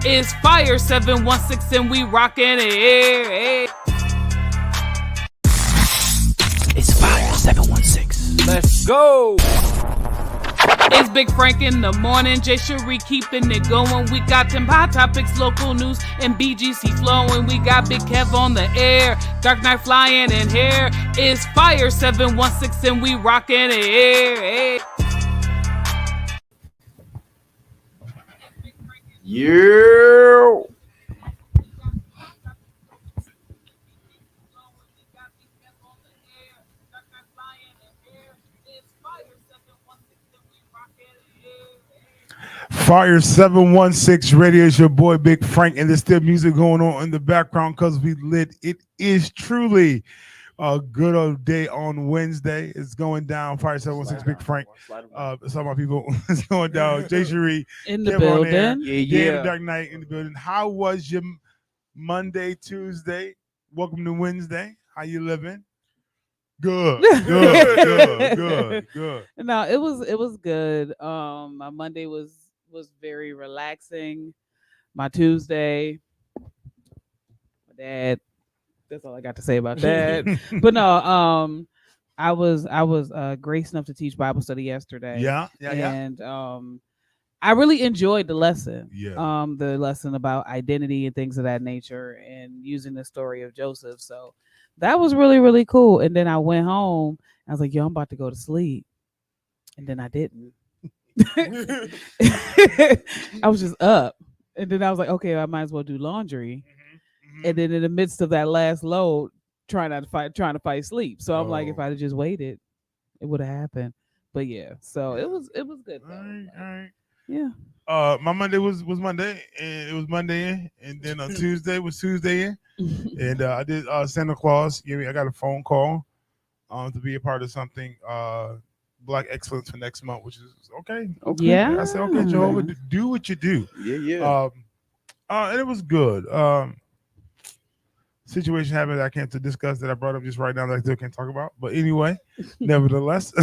It's Fire 716 and we rockin' it. It's Fire 716. Let's go. It's Big Frank in the morning, Jay Cherie keeping it going. We got them hot topics, local news, and BGC flowing. We got Big Kev on the air, Dark Knight flying in here. It's Fire 716 and we rockin' it. Yeah. Fire 716 Radio is your boy Big Frank, and there's still music going on in the background because we lit. It is truly a good old day on Wednesday. It's going down. Fire 716 Big Frank. Some of my people it's going down. Jay Cherie in the building. Yeah. Dark Knight in the building. How was your Monday, Tuesday? Welcome to Wednesday. How you living? Good. No, it was good. My Monday was very relaxing. My Tuesday, my dad. That's all I got to say about that. But no, I was grace enough to teach Bible study yesterday. Yeah. And I really enjoyed the lesson. Yeah. The lesson about identity and things of that nature, and using the story of Joseph. So that was really, really cool. And then I went home. I was like, yo, I'm about to go to sleep. And then I didn't. I was just up. And then I was like, okay, I might as well do laundry. And then in the midst of that last load, trying to fight sleep. So I'm like, if I'd have just waited, it would have happened. But yeah, so it was good. All right. Yeah. My Monday was Monday, and it was Monday in, and then on Tuesday was Tuesday in, and I did Santa Claus. I got a phone call to be a part of something Black Excellence for next month, which is okay. Yeah. I said, okay, Jehovah, do what you do. Yeah. And it was good. Situation happened that I can't discuss that I brought up just right now that I still can't talk about. But anyway, nevertheless,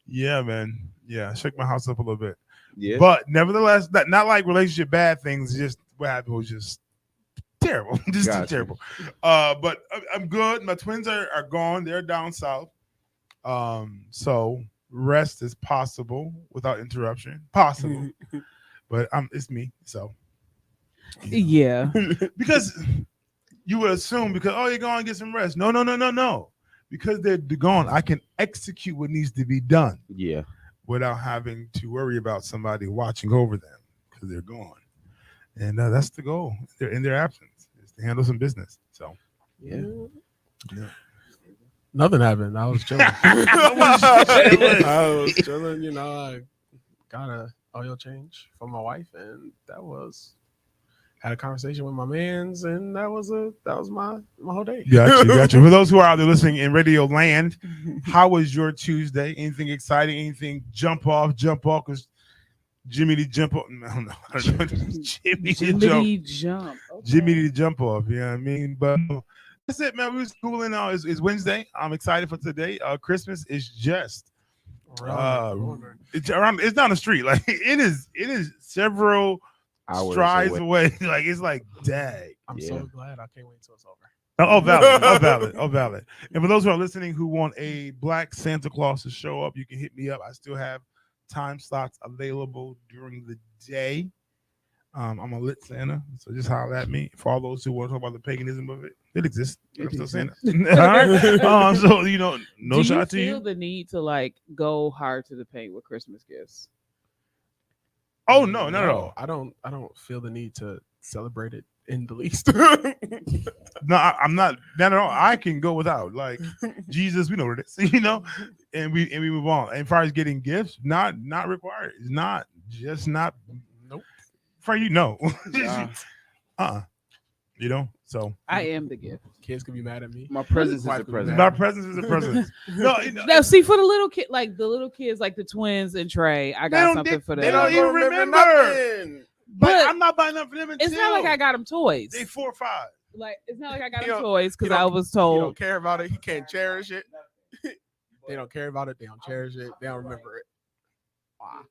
yeah, man. Yeah, shake my house up a little bit. Yeah. But nevertheless, not like relationship bad things. Just what happened was just terrible. Just terrible. But I'm good. My twins are gone. They're down south. So rest is possible without interruption. Possible. But it's me. So Yeah. because you would assume you're going to get some rest. No. Because they're gone, I can execute what needs to be done. Yeah. Without having to worry about somebody watching over them because they're gone. And that's the goal. They're in their absence is to handle some business. So yeah. Nothing happened. I was chilling. I was chilling. I got a oil change for my wife, and had a conversation with my mans, and that was my whole day. Got you. For those who are out there listening in Radio Land, how was your Tuesday? Anything exciting? Anything jump off? Because Jimmy the jump off. No. Jimmy the jump. Okay. Jimmy the jump off. Yeah, I mean, but that's it, man. We was cooling out. It's Wednesday. I'm excited for today. Christmas is just it's down the street. Like it is several strides away. Like it's like dang. I'm so glad. I can't wait till it's over. Valid. And for those who are listening who want a Black Santa Claus to show up, you can hit me up. I still have time slots available during the day. I'm a lit Santa, so just holler at me. For all those who want to talk about the paganism of it, it exists. I'm still Santa. All right. So no shot to you. Do you feel the need to like go hard to the paint with Christmas gifts? Oh no, not at all. I don't feel the need to celebrate it in the least. No, I'm not at all. I can go without. Like Jesus, we know what it is, and we move on. And as far as getting gifts, not required. It's not just not. Nope. For no. So I am the gift. Kids can be mad at me. My presence is a present. My presence is a present. No, see, for the little kid, like the little kids, like the twins and Trey, I got something for them. They don't even remember nothing. But I'm not buying nothing for them until it's not like I got them toys. They 4 or 5. Like it's not like I got them toys because I was told. He don't care about it. He can't cherish it. They don't care about it. They don't cherish it. They don't remember it. Wow.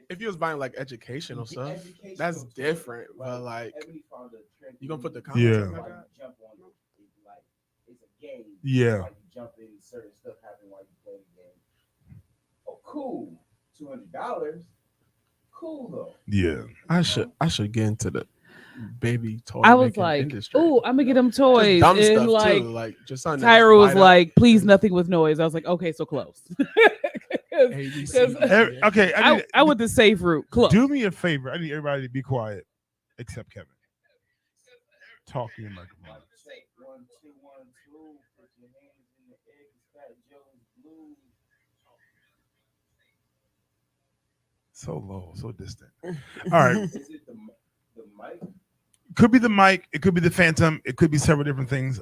If you was buying like educational stuff, that's different. But like, you gonna put the comments Yeah. up like that? It's a game. Yeah. Like you jump in, certain stuff happen while you play the game. Oh, cool. $200. Cool though. Yeah. I should get into the baby toy. I was making like, industry. "Ooh, I'm gonna get them toys." Just dumb And stuff like, too, like just something. that Tyra just was light up. like, "Please, nothing with noise." I was like, "Okay, so close." ABC. Okay. I went the safe route. Close. Do me a favor. I need everybody to be quiet except Kevin. Talk to your microphone. Say 1, 2, 1, 2. Put your hands in the air. Fat Joe's Blues. So low, so distant. All right. Is it the mic? Could be the mic. It could be the phantom. It could be several different things.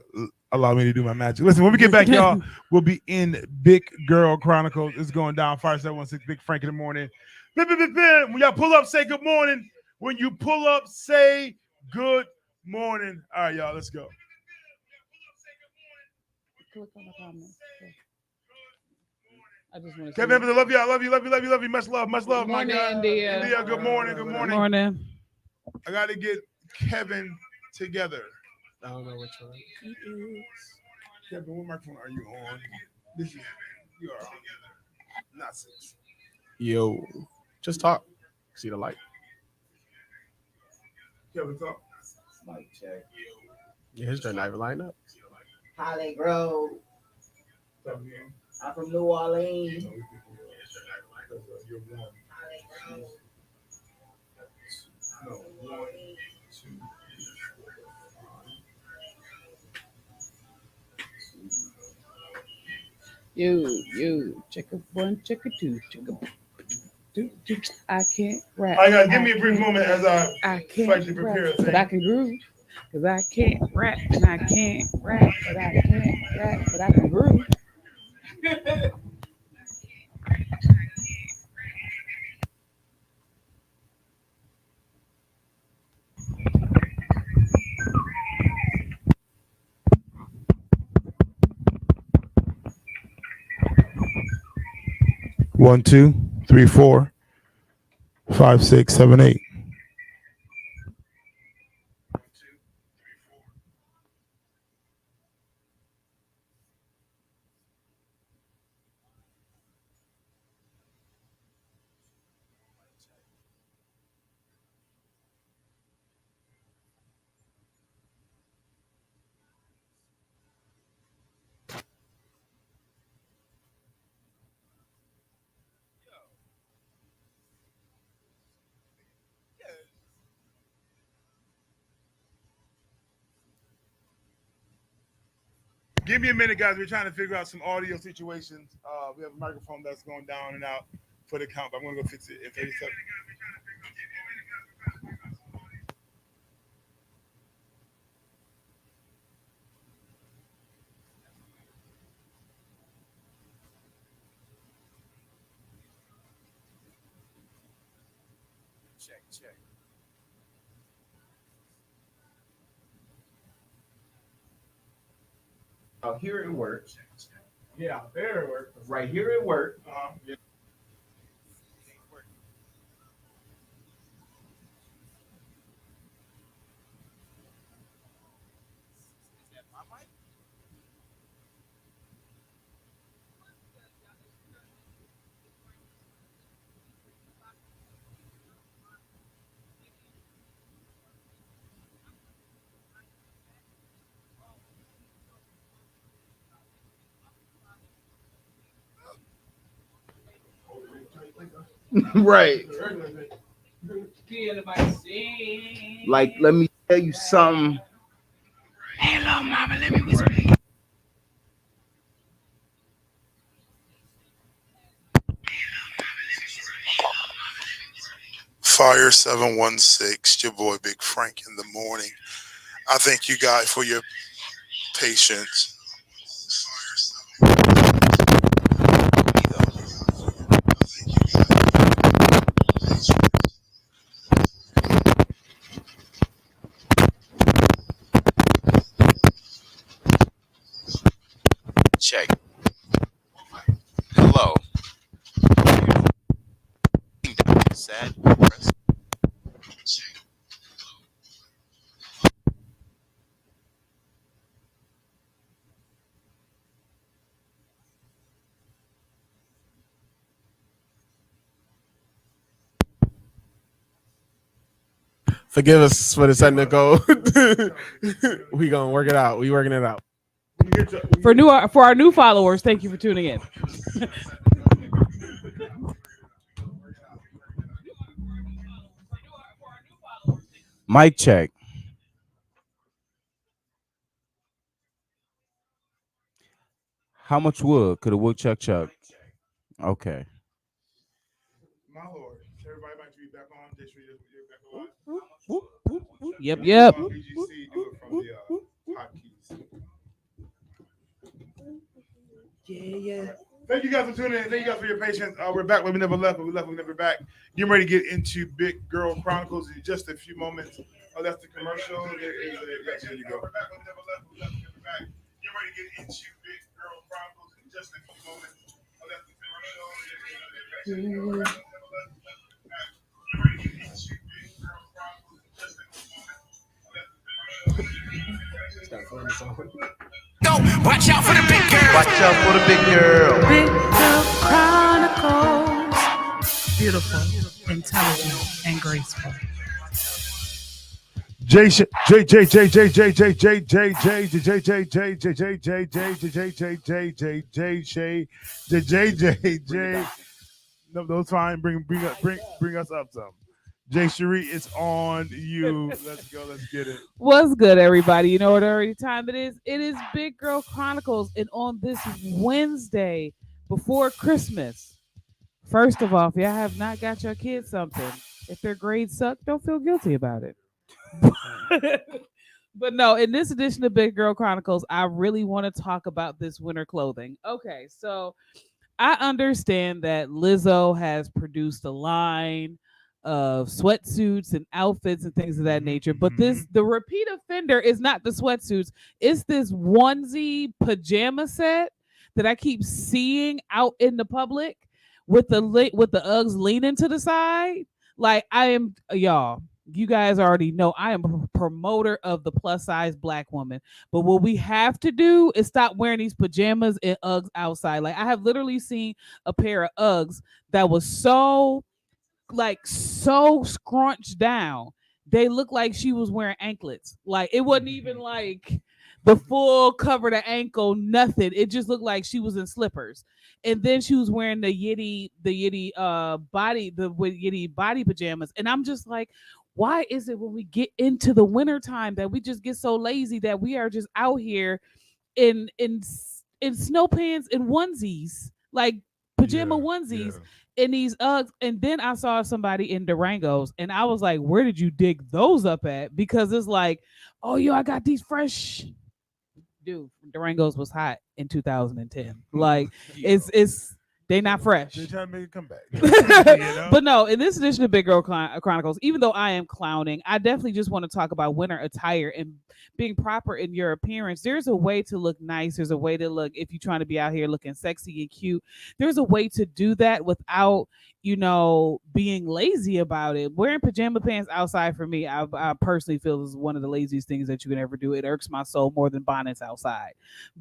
Allow me to do my magic. Listen, when we get back, y'all, we'll be in Big Girl Chronicles. It's going down. 5716 Big Frank in the morning. When y'all pull up, say good morning. When you pull up, say good morning. All right, y'all, let's go. Click on the comments. I just want to Kevin Evans, I love you. I love you. Love you. Love you. Love you. Much love. Much love, my Morning, guy. India. India, good morning. Good morning. Morning. I got to get Kevin together. I don't know which one. Kevin, what microphone are you on? This is you are on. Not 6. Yo, just talk. See the light. Kevin, talk. Mic check. Yeah, his joint not even lighting up. Holly Grove. Talk again. I'm from New Orleans. You're one. No, 1, 2, 3, 4, 5. You, check a 1, check a 2, check a 2. I can't rap. I got give me a brief moment as I slightly can't prepare a rap, thing. but I can groove. Cause I can't rap and I can't rap, but I can't rap, but I can groove. 1, 2, 3, 4, 5, 6, 7, 8. Give me a minute, guys. We're trying to figure out some audio situations. We have a microphone that's going down and out for the count, but I'm going to go fix it in 30 seconds. Check. Oh, here it works. Yeah, there it works. Right here it works. Yeah. Right. Like, let me tell you something. Hey, little mama, let me whisper. Fire 716, your boy Big Frank in the morning. I thank you guys for your patience. Check. Hello. sad, depressing. Forgive us for the technical. We gonna work it out. We working it out. For our new followers, thank you for tuning in. Mic check. How much wood could a woodchuck chuck? Okay. My lord. Everybody might be back on. This video back on. Yep. BGC do it from the hotkeys. Yeah. Thank you guys for tuning in. Thank you guys for your patience. We're back. We never left, but we left. We never back. Getting ready to get into Big Girl Chronicles in just a few moments. Oh, that's the commercial. There you go. We're back. We never left. We never back. Getting ready to get into Big Girl Chronicles in just a few moments. Oh, that's the commercial. There you go. We're back. We never left. We never back. Getting ready to get into Big Girl Chronicles in just a few moments. Oh, that's the commercial. Go, watch out for the big girl. Watch out for the big girl. Big Girl Chronicles. Beautiful, intelligent, and graceful. No, those fine. Bring us up some. Jay Cherie, it's on you. Let's go. Let's get it. What's good, everybody? You know what already time it is? It is Big Girl Chronicles, and on this Wednesday before Christmas. First of all, if y'all have not got your kids something, if their grades suck, don't feel guilty about it. But no, in this edition of Big Girl Chronicles, I really want to talk about this winter clothing. Okay, so I understand that Lizzo has produced a line of sweatsuits and outfits and things of that nature, but the repeat offender is not the sweatsuits. It's this onesie pajama set that I keep seeing out in the public with the Uggs leaning to the side. Like, I am, y'all, you guys already know I am a promoter of the plus size black woman, but what we have to do is stop wearing these pajamas and Uggs outside. Like, I have literally seen a pair of Uggs that was so scrunched down, they look like she was wearing anklets. Like, it wasn't even like the full cover to ankle, nothing. It just looked like she was in slippers. And then she was wearing the Yeti body pajamas. And I'm just like, why is it when we get into the winter time that we just get so lazy that we are just out here in snow pants and onesies, like pajama onesies? In these Uggs, and then I saw somebody in Durangos, and I was like, where did you dig those up at? Because it's like, oh, yo, I got these fresh. Dude, Durangos was hot in 2010. Like, it's they not fresh. They're trying to make it come back. But no, in this edition of Big Girl Chronicles, even though I am clowning, I definitely just want to talk about winter attire and being proper in your appearance. There's a way to look nice. There's a way to look, if you're trying to be out here looking sexy and cute, there's a way to do that without, being lazy about it. Wearing pajama pants outside, for me, I personally feel is one of the laziest things that you can ever do. It irks my soul more than bonnets outside.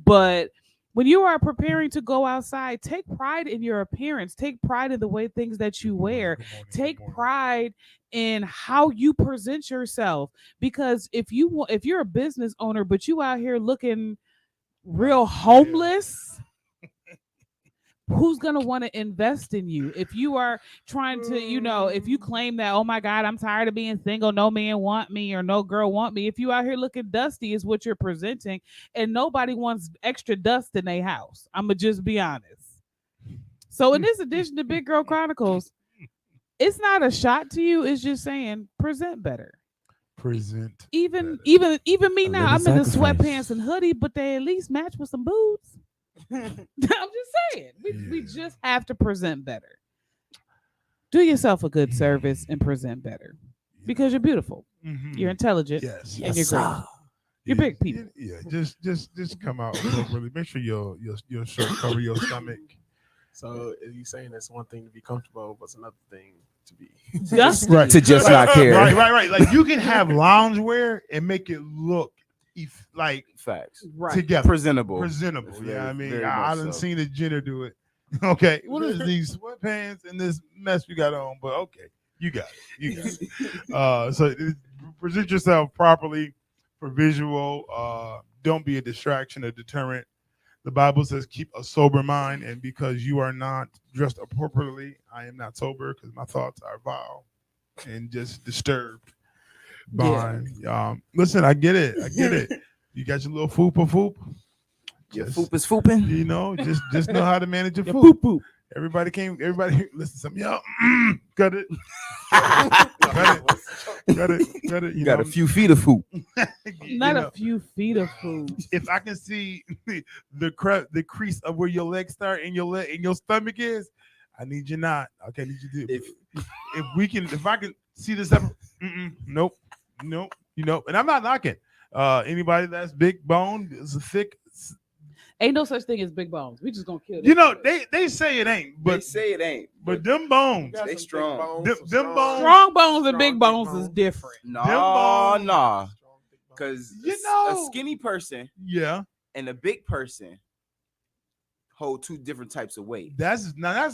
But when you are preparing to go outside, take pride in your appearance. Take pride in the way things that you wear. Take pride in how you present yourself. Because if you're a business owner, but you out here looking real homeless, who's going to want to invest in you? If you are trying to, if you claim that, oh my God, I'm tired of being single, no man want me or no girl want me. If you out here looking dusty is what you're presenting, and nobody wants extra dust in their house. I'm going to just be honest. So in this edition of Big Girl Chronicles, it's not a shot to you. It's just saying present better. Even me now, I'm in the sweatpants and hoodie, but they at least match with some boots. I'm just saying, we just have to present better. Do yourself a good service and present better, because you're beautiful, you're intelligent, and you're great. You're big people. Yeah, just come out really. Make sure your shirt cover your stomach. So, are you saying that's one thing to be comfortable, but it's another thing to be. Dusty. Right. To just not care. Right. Like you can have loungewear and make it look like Facts. Right. together, Presentable. presentable. Very- Yeah, I mean, very I much done so. seen a Jenner do it. Okay, what is these sweatpants and this mess we got on? But okay, you got it. So present yourself properly for visual. Don't be a distraction, a deterrent. The Bible says keep a sober mind, and because you are not dressed appropriately, I am not sober because my thoughts are vile and just disturbed. Listen, I get it. You got your little foop. Your Just, foop is fooping. you know, just know how to manage your Your food. poop. Everybody listen to some y'all. Cut it. Cut it. You got a few feet of foop. Not a few feet of food. If I can see the crease of where your legs start and your leg and your stomach is, I need you not. Okay, I need you to. If I can see this up, nope. You know, and I'm not knocking. Anybody that's big bone is a thick. Ain't no such thing as big bones. We just gonna kill this. You know, they say it ain't, They but say it ain't. but them bones. They strong. Them bones. Strong bones and big bones is different. Nah. Because You know- a skinny person Yeah, and a big person hold two different types of weight. that's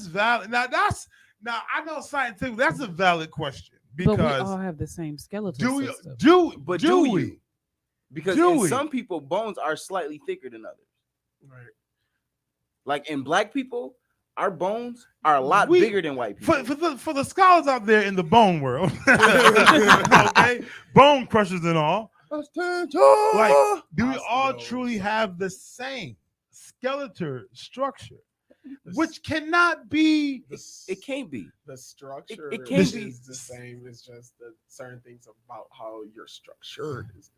valid. Now I know scientific. That's a valid question But we all because have the same skeletal do we system. Do we? you? Because Do in we? some people, bones are slightly thicker than others. Right. Like in black people, our bones are a lot bigger than white people. For the scholars out there in the bone world, okay, bone crushers and all. Like, do we all truly have the same skeletal structure, which cannot be? It can't be. The structure it can't be is the same. It's just that certain things about how you're structured is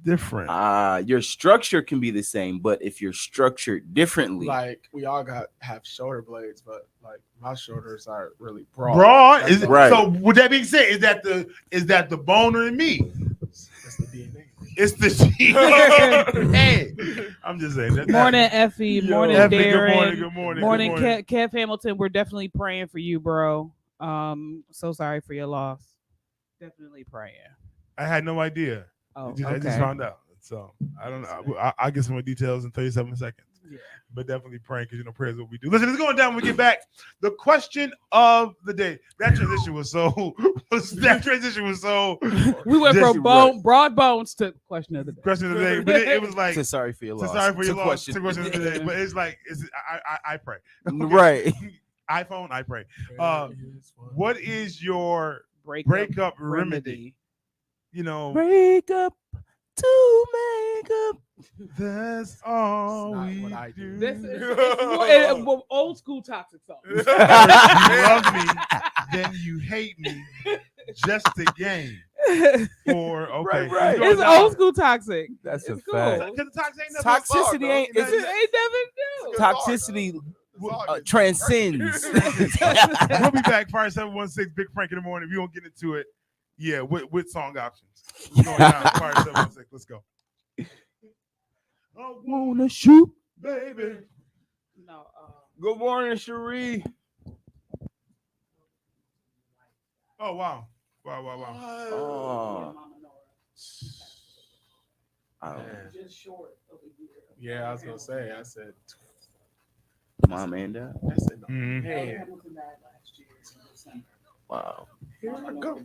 Different. Your structure can be the same, but if you're structured differently, like we all have shoulder blades, but like my shoulders are really broad. Broad That's is all. Right. So. With that being said, is that the boner in me? That's the DNA. It's the hey. I'm just saying. Morning, Effie. Morning, Effie, Darren. Good morning. Morning, Kev Hamilton. We're definitely praying for you, bro. So sorry for your loss. Definitely praying. I had no idea. Oh, I just found out. So I don't know. I'll get some more details in 37 seconds. Yeah. But definitely praying because prayer is what we do. Listen, it's going down when we get back. The question of the day. That transition was so. We went Just from broad bones to question of the day. Question of the day, but it was like. so sorry for your loss. Sorry for your To loss. question. To question of the day, but it's like I pray. Okay? Right. iPhone, I pray. What is your Breakup remedy? You know, Break up to make up. that's all not we what I do. do. This is it's more old school toxic song. You love me, then you hate me, just a game. For okay, Right. It's old school toxic. That's It's a cool. fact. Because the toxic ain't nothing Toxicity fun, ain't. bro. It's Ain't never do. toxicity transcends. We'll be back. Fire 716, Big Frank in the morning. We won't get into it. Yeah, with song options. We're going down. Fire 716. Let's go. I Wanna shoot, baby. No. Good morning, Cherie. Oh wow. Oh. Just short of a year. Yeah, I was gonna say. I said. Mom and dad. I said. Mhm. Man, Hamilton died last year in December. Wow. here I go.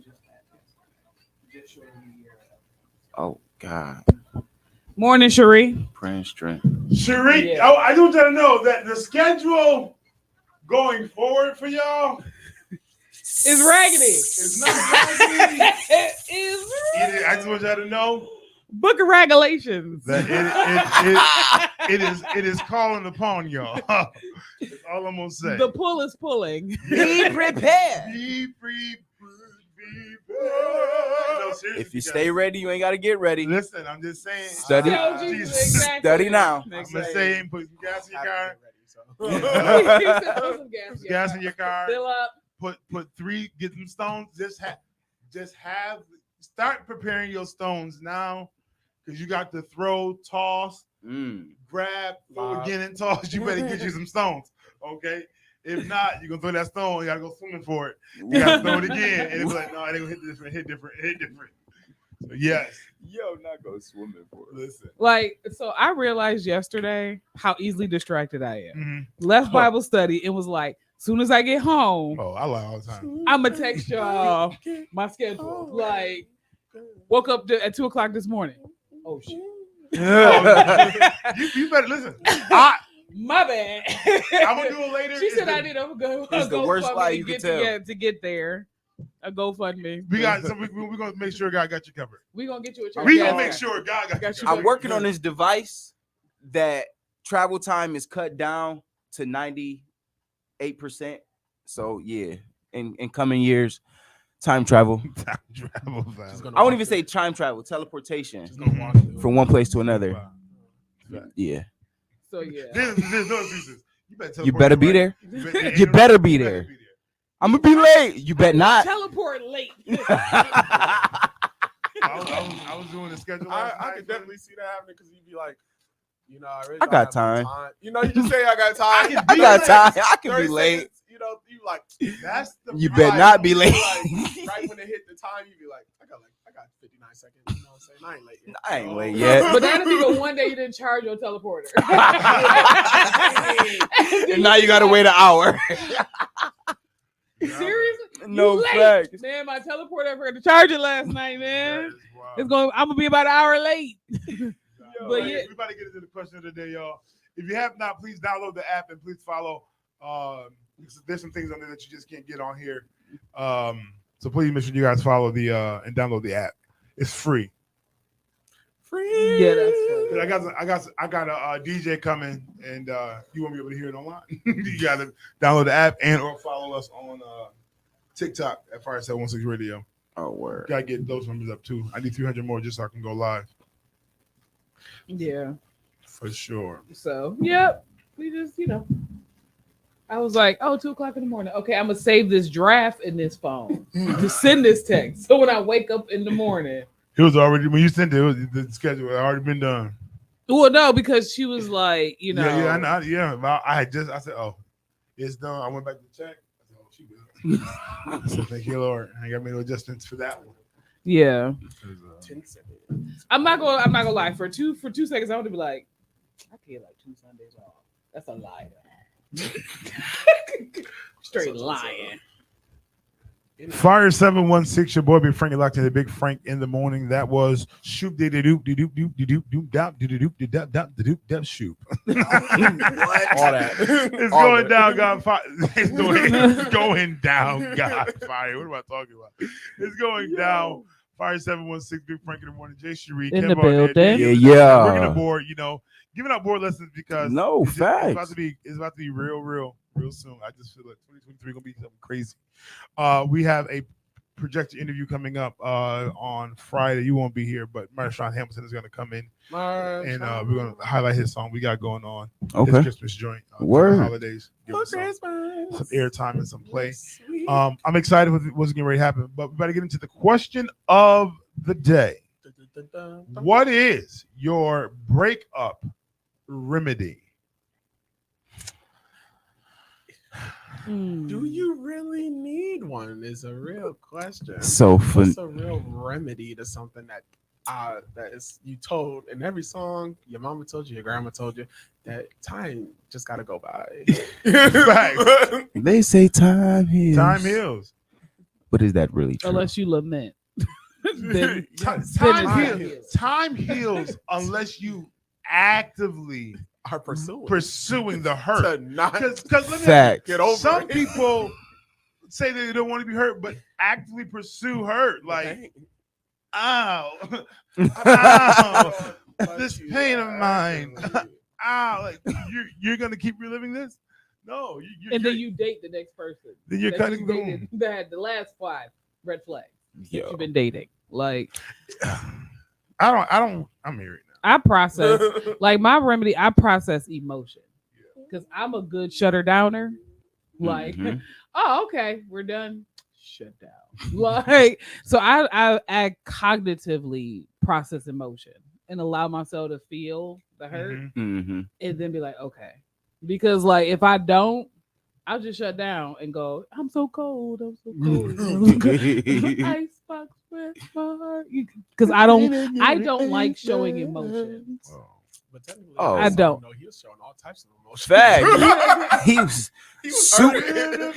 Just short of a year. Oh God. Morning, Cherie. Praying strength. Cherie, Yeah. I just want you to know that the schedule going forward for y'all It's raggedy. is not raggedy. It is. I just want y'all to know Book of regulations. that it is calling upon y'all. That's all I'm gonna say. The pull is pulling. Be prepared. Be prepared. No, seriously, If you stay ready, you ain't gotta get ready. listen, I'm just saying. Study. Yo, Jesus, Jesus. exactly. Study now. I'm just saying, put some gas in your car. Put some Gas in your car. Fill up. Put 3. Get some stones. Just have. Start preparing your stones now, because you got to throw, toss, grab, throw again, and toss. You better get you some stones. Okay. If not, you're gonna throw that stone. You gotta go swimming for it. You gotta throw it again, and it's like, no, they gonna hit different. So yes, Yo, not go swimming for it. listen. Like, so I realized yesterday how easily distracted I am. Mm-hmm. Left Bible study. It was like, soon as I get home, Oh, I lie all the time. I'm gonna text y'all my schedule. Like, woke up at 2:00 this morning. Oh shit. You better listen. My bad. I'm gonna do it later. She said I need a go. It's the worst lie you can tell. To get there. A GoFundMe. We got. So we're gonna make sure God got you covered. We gonna get you a church. We gonna make sure God got you you covered. I'm working on this device that travel time is cut down to 98%. So yeah, in coming years, time travel. Time travel. I won't even say time travel, teleportation from one place to another. Yeah. So yeah. There's no excuses. You better be there. You You better be there. I'm gonna be late. You bet not. Teleport late. I was doing the schedule. I could definitely see that happening because you'd be like, you know, I really I don't got have time. You know, you just say I got time. I got time. I can 30 be late. seconds, you know, you like, That's the You better not be late. like, right when it hit the time, you'd be like, I got 59 seconds. You know what I'm saying? I ain't late yet. I ain't late yet. But that'll be the one day you didn't charge your teleporter. And now you gotta wait an hour. Seriously? No You late. facts. Man, my teleporter I forgot to charge it last night, man. I'm gonna be about an hour late. But yeah. We about to get into the question of the day, y'all. If you have not, please download the app and please follow. There's some things on there that you just can't get on here. So please make sure you guys follow the and download the app. It's free. Yeah, that's funny. I got a DJ coming, and you won't be able to hear it online. You got to download the app and or follow us on TikTok at Fire 716 Radio. Oh, word. Gotta get those numbers up too. I need 300 more just so I can go live. Yeah. For sure. So, yep. We just, I was like, 2:00 in the morning. Okay, I'm gonna save this draft in this phone to send this text. So when I wake up in the morning, it was already when you sent it. The schedule had already been done. Well, no, because she was like, Yeah, I know. Yeah, I said, oh, it's done. I went back to check. I said, oh, she good. I said, thank you, Lord. I got made no adjustments for that one. Yeah. I'm not gonna lie. For two seconds, I want to be like, I get like 2 Sundays off. That's a lie. Straight lying. Fire 716, your boy Big Frank locked in the Big Frank in the morning. That was shoop de doop de doop doop de doop doop dop de doop de dop dop de doop dop shoop. All that. It's going down, God fire. It's going down, God fire. What am I talking about? It's going down. Fire 716, Big Frank in the morning. Jay Cherie, In the Kevin, building. Yeah. Working the board, giving out board lessons because facts. It's about to be real soon. I just feel like 2023 gonna be something crazy. We have a projected interview coming up on Friday. You won't be here, but Marshawn Hamilton is gonna come in and we're gonna highlight his song we got going on. Okay. His Christmas joint. Word. For the holidays. Give us some airtime and some play. I'm excited with what's getting ready to happen, but we better get into the question of the day. What is your breakup remedy? Do you really need one? Is a real question. So what's a real remedy to something that is you told in every song, your mama told you, your grandma told you that time just gotta go by. They say time heals. Time heals. But is that really true? Unless you lament. Time heals unless you actively are pursuing the hurt. Because let me get over some it. people say they don't want to be hurt, but actively pursue hurt. Like, ow, this pain of mine. Ow, like you're gonna keep reliving this? No, and then you date the next person. Then you're cutting dated, that had the last 5 red flags that you've been dating. Like, I'm married now. I process like my remedy. I process emotion because I'm a good shutter downer. Like, oh, okay, we're done. Shut down. Like, so I cognitively process emotion and allow myself to feel the hurt, and then be like, okay, because like if I don't, I'll just shut down and go, I'm so cold. I'm so cold. Icebox with my heart. Because I don't like showing emotions. But technically, I don't. No, he was showing all types of emotions. Fact. he was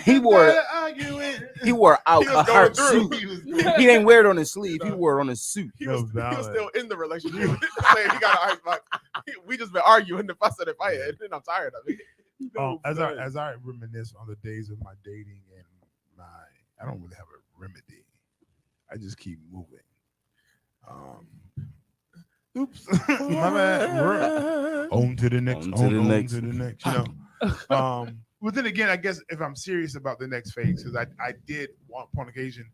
he wore out a heart suit. He didn't wear it on his sleeve. He wore it on his suit. He was still in the relationship. Saying he got an icebox. We just been arguing the fuss and fight, and then I'm tired of it. As I reminisce on the days of my dating and I don't really have a remedy. I just keep moving. Oops, my bad. On to the next. On to the next. You know. But then again, I guess if I'm serious about the next phase, because I did on occasion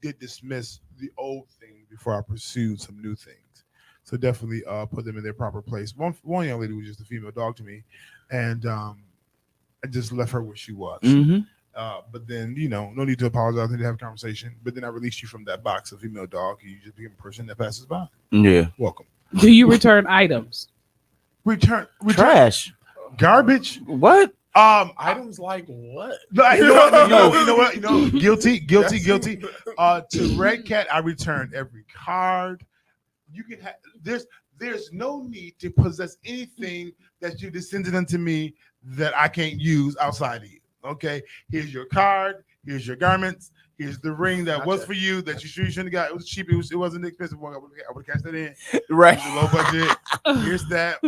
did dismiss the old thing before I pursued some new things. So definitely put them in their proper place. One young lady was just a female dog to me, and I just left her where she was. Mm-hmm. But then, no need to apologize. I need to have a conversation. But then I released you from that box of female dog. You just become a person that passes by. Yeah. Welcome. Do you return items? Return trash, garbage. What? Items like what? You know what? Guilty. To Red Cat, I returned every card. You can have. There's no need to possess anything that you descended unto me that I can't use outside of you. Okay, here's your card. Here's your garments. Here's the ring that was for you that you shouldn't have got. It was cheap. It wasn't an expensive one. I would have cashed that in. Right. Low budget. Here's that.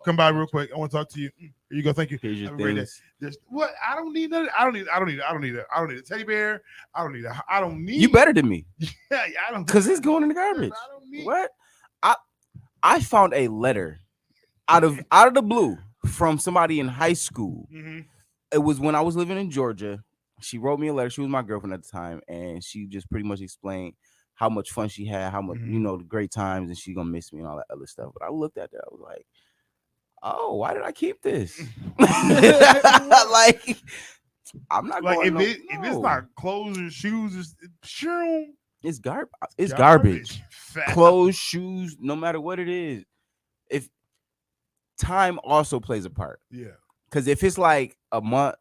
Come by real quick. I want to talk to you. Here you go. Thank you. Here's your Have a great day. things. What? I don't need nothing. I don't need a teddy bear. I don't need. You better than me. Yeah, I don't. Because it's going in the garbage. I don't need. What? I found a letter out of the blue from somebody in high school. Mm-hmm. It was when I was living in Georgia. She wrote me a letter. She was my girlfriend at the time, and she just pretty much explained how much fun she had, how much the great times, and she gonna miss me and all that other stuff. But I looked at that, I was like, "Oh, why did I keep this?" Like, I'm not like going. if it's not clothes or shoes, it's garbage. It's garbage. Clothes, shoes, no matter what it is. If time also plays a part, yeah. Because if it's like a month,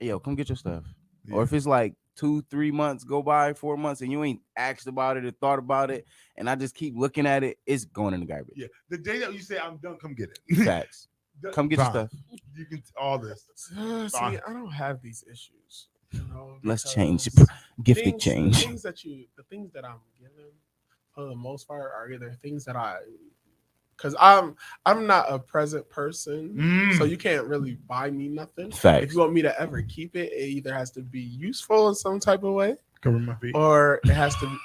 come get your stuff. Yeah. Or if it's like 2-3 months go by, 4 months, and you ain't asked about it or thought about it, and I just keep looking at it, it's going in the garbage. Yeah. The day that you say I'm done, come get it. Facts. Come get your stuff. You can all this. See, I don't have these issues. Let's change. Gifted change. The things that I'm given for the most part are either things that because I'm not a present person, so you can't really buy me nothing. Facts. If you want me to ever keep it, it either has to be useful in some type of way, cover my feet, or it has to be,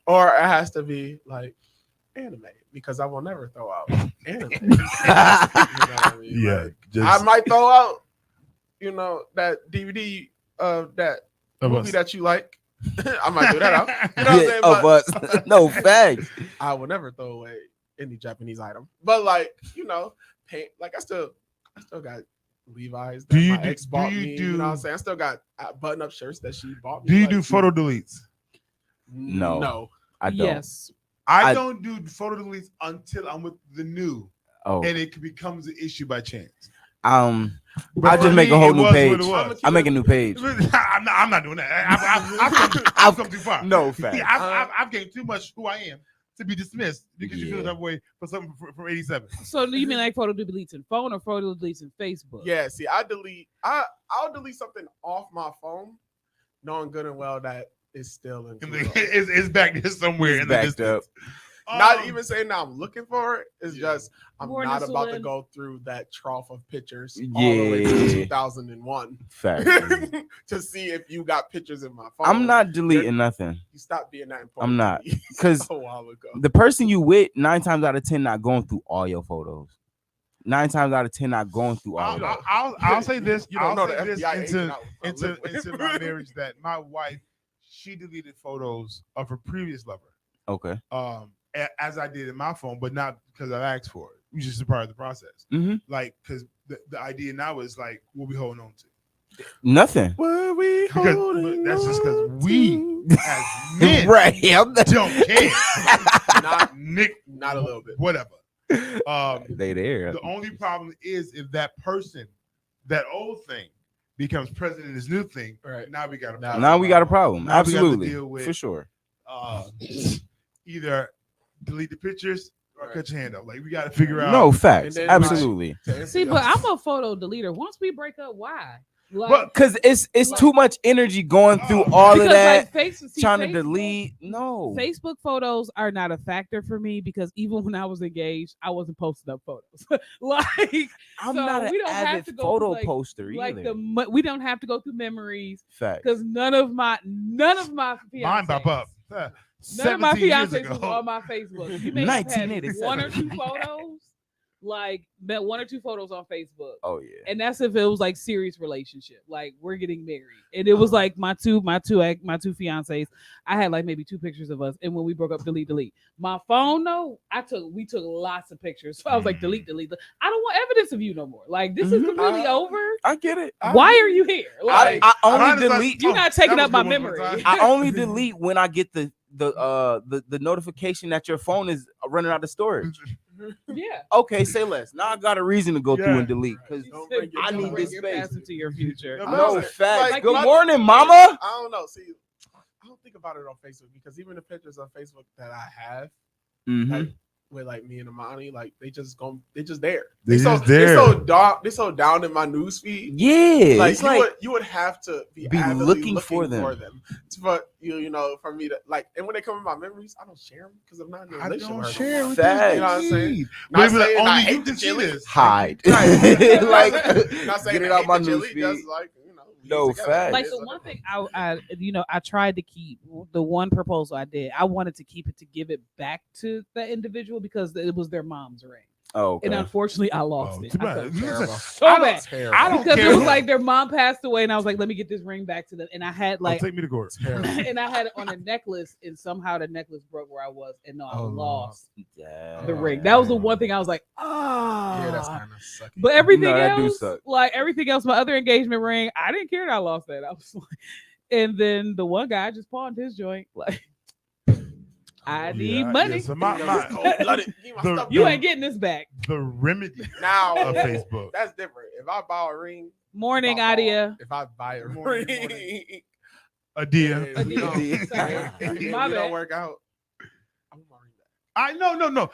or it has to be like anime, because I will never throw out anime. You know what I mean? Yeah, I might throw out, that DVD of that movie that you like. I might do that out. You know what I'm saying? No, facts. I will never throw away any Japanese item, but paint. Like I still got Levi's that my ex bought me. You know what I'm saying? I still got button-up shirts that she bought me. Do you do photo deletes? No, I don't. Yes, I don't do photo deletes until I'm with the new, and it becomes an issue by chance. I just make a whole new page. I make a new page. I'm not doing that. I've come too far. No fact. I've gained too much who I am to be dismissed because you feel that way for something from 87. So do you mean like photo deletes in phone or photo deletes in Facebook? Yeah. See, I'll delete something off my phone, knowing good and well that it's still in. It's back there somewhere in the distance. Not even saying that I'm looking for it. It's just I'm More not about to insulin. go through that trough of pictures all the way to 2001 Fact. to see if you got pictures in my phone. I'm not deleting nothing. You stopped being that important. I'm not, because a while ago. The person you with 9 times out of 10 not going through all your photos. 9 times out of 10 not going through all. I'll say this. You don't know the this FBI into my marriage that my wife, she deleted photos of her previous lover. Okay. As I did in my phone, but not because I asked for it. We just a part of the process. Mm-hmm. Like, because the idea now is like, what we holding on to? Nothing. Were we holding that's just because on we to- as men Right. I'm not, don't care. Not Nick, not a little bit. whatever. they there. The only problem is if that person that old thing becomes present in this new thing, Right. now we got a Now- problem. Now we got a problem. Now we got to Absolutely. deal with- For sure. Either delete the pictures or cut your hand up. Like we got to figure out. No facts. And then, Absolutely. To answer See, your- but I'm a photo deleter. Once we break up, why? Like, But Because it's Like- too much energy going through Oh, all of because, that. like, see, Trying to Facebook- delete. No. Facebook photos are not a factor for me because even when I was engaged, I wasn't posting up photos. Like, I'm so not an we don't have avid to go photo through, like- poster like either. we don't have to go through memories Facts. because none of my mine fiancés, pop up. none of my 17 years fiancés was ago. on my Facebook. You may have had 1987. one or two photos, like that one or two photos on Facebook. Oh yeah. And that's if it was like serious relationship, like we're getting married, and it was like my two fiancés. I had like maybe 2 pictures of us, and when we broke up, delete. My phone, no, we took lots of pictures, so I was like, delete. I don't want evidence of you no more. Like this is Mhm. completely over. I get it. Why are you here? Like I Mine only is like- delete. you're not taking that up was my good one memory. time. I only delete when I get the notification that your phone is running out of storage. Yeah. Okay, say less. Now I got a reason to go through and delete because Don't bring your- I don't need bring this your space. past into your future. No, No Like, facts. like, Good my- morning, mama. I don't know. See, I don't think about it on Facebook because even the pictures on Facebook that I have, Mhm. with like me and Amani, like they just there. They so, just there. They're so down in my news feed. Yeah, Like, it's you would have to be be avidly looking for them. But you know, for me to like, and when they come in my memories, I don't share them because I'm not in a I relationship. don't with her share no with more. Facts. You know what I'm saying? you. Not Maybe like, saying I only hate you the can see chili. this. hide. Right. Like Not saying get it I out hate my the news chili, feed. just like, you know, we No together. facts. Like It the is one what it thing I tried to keep the one proposal I did. I wanted to keep it to give it back to the individual because it was their mom's ring. Oh, okay. And unfortunately, I lost Oh, it. too I bad. felt Listen, terrible. I So don't- bad. Terrible. I don't Because care. it was like their mom passed away, and I was like, let me get this ring back to them. And I had Oh, like, take me to court. Terrible. and I had it on a necklace, and somehow the necklace broke where I was, and no, I Oh, lost Damn. the ring. That was the one thing I was like, ah. Yeah, that's kind of sucky. But everything No, that do else, suck. like everything else, my other engagement ring, I didn't care that I lost that. I was like, and then the one guy just pawned his joint. Like, I need money. So my, Cold-blooded. Give me my the- stuff You back. ain't getting this back. the remedy Now of Facebook. that's different. If I buy a ring, Morning, if I buy- Adia. If I buy a Morning, ring, morning. Adia. and we don't- Adia. Sorry. and we My don't bad. work out, I want my ring back. No.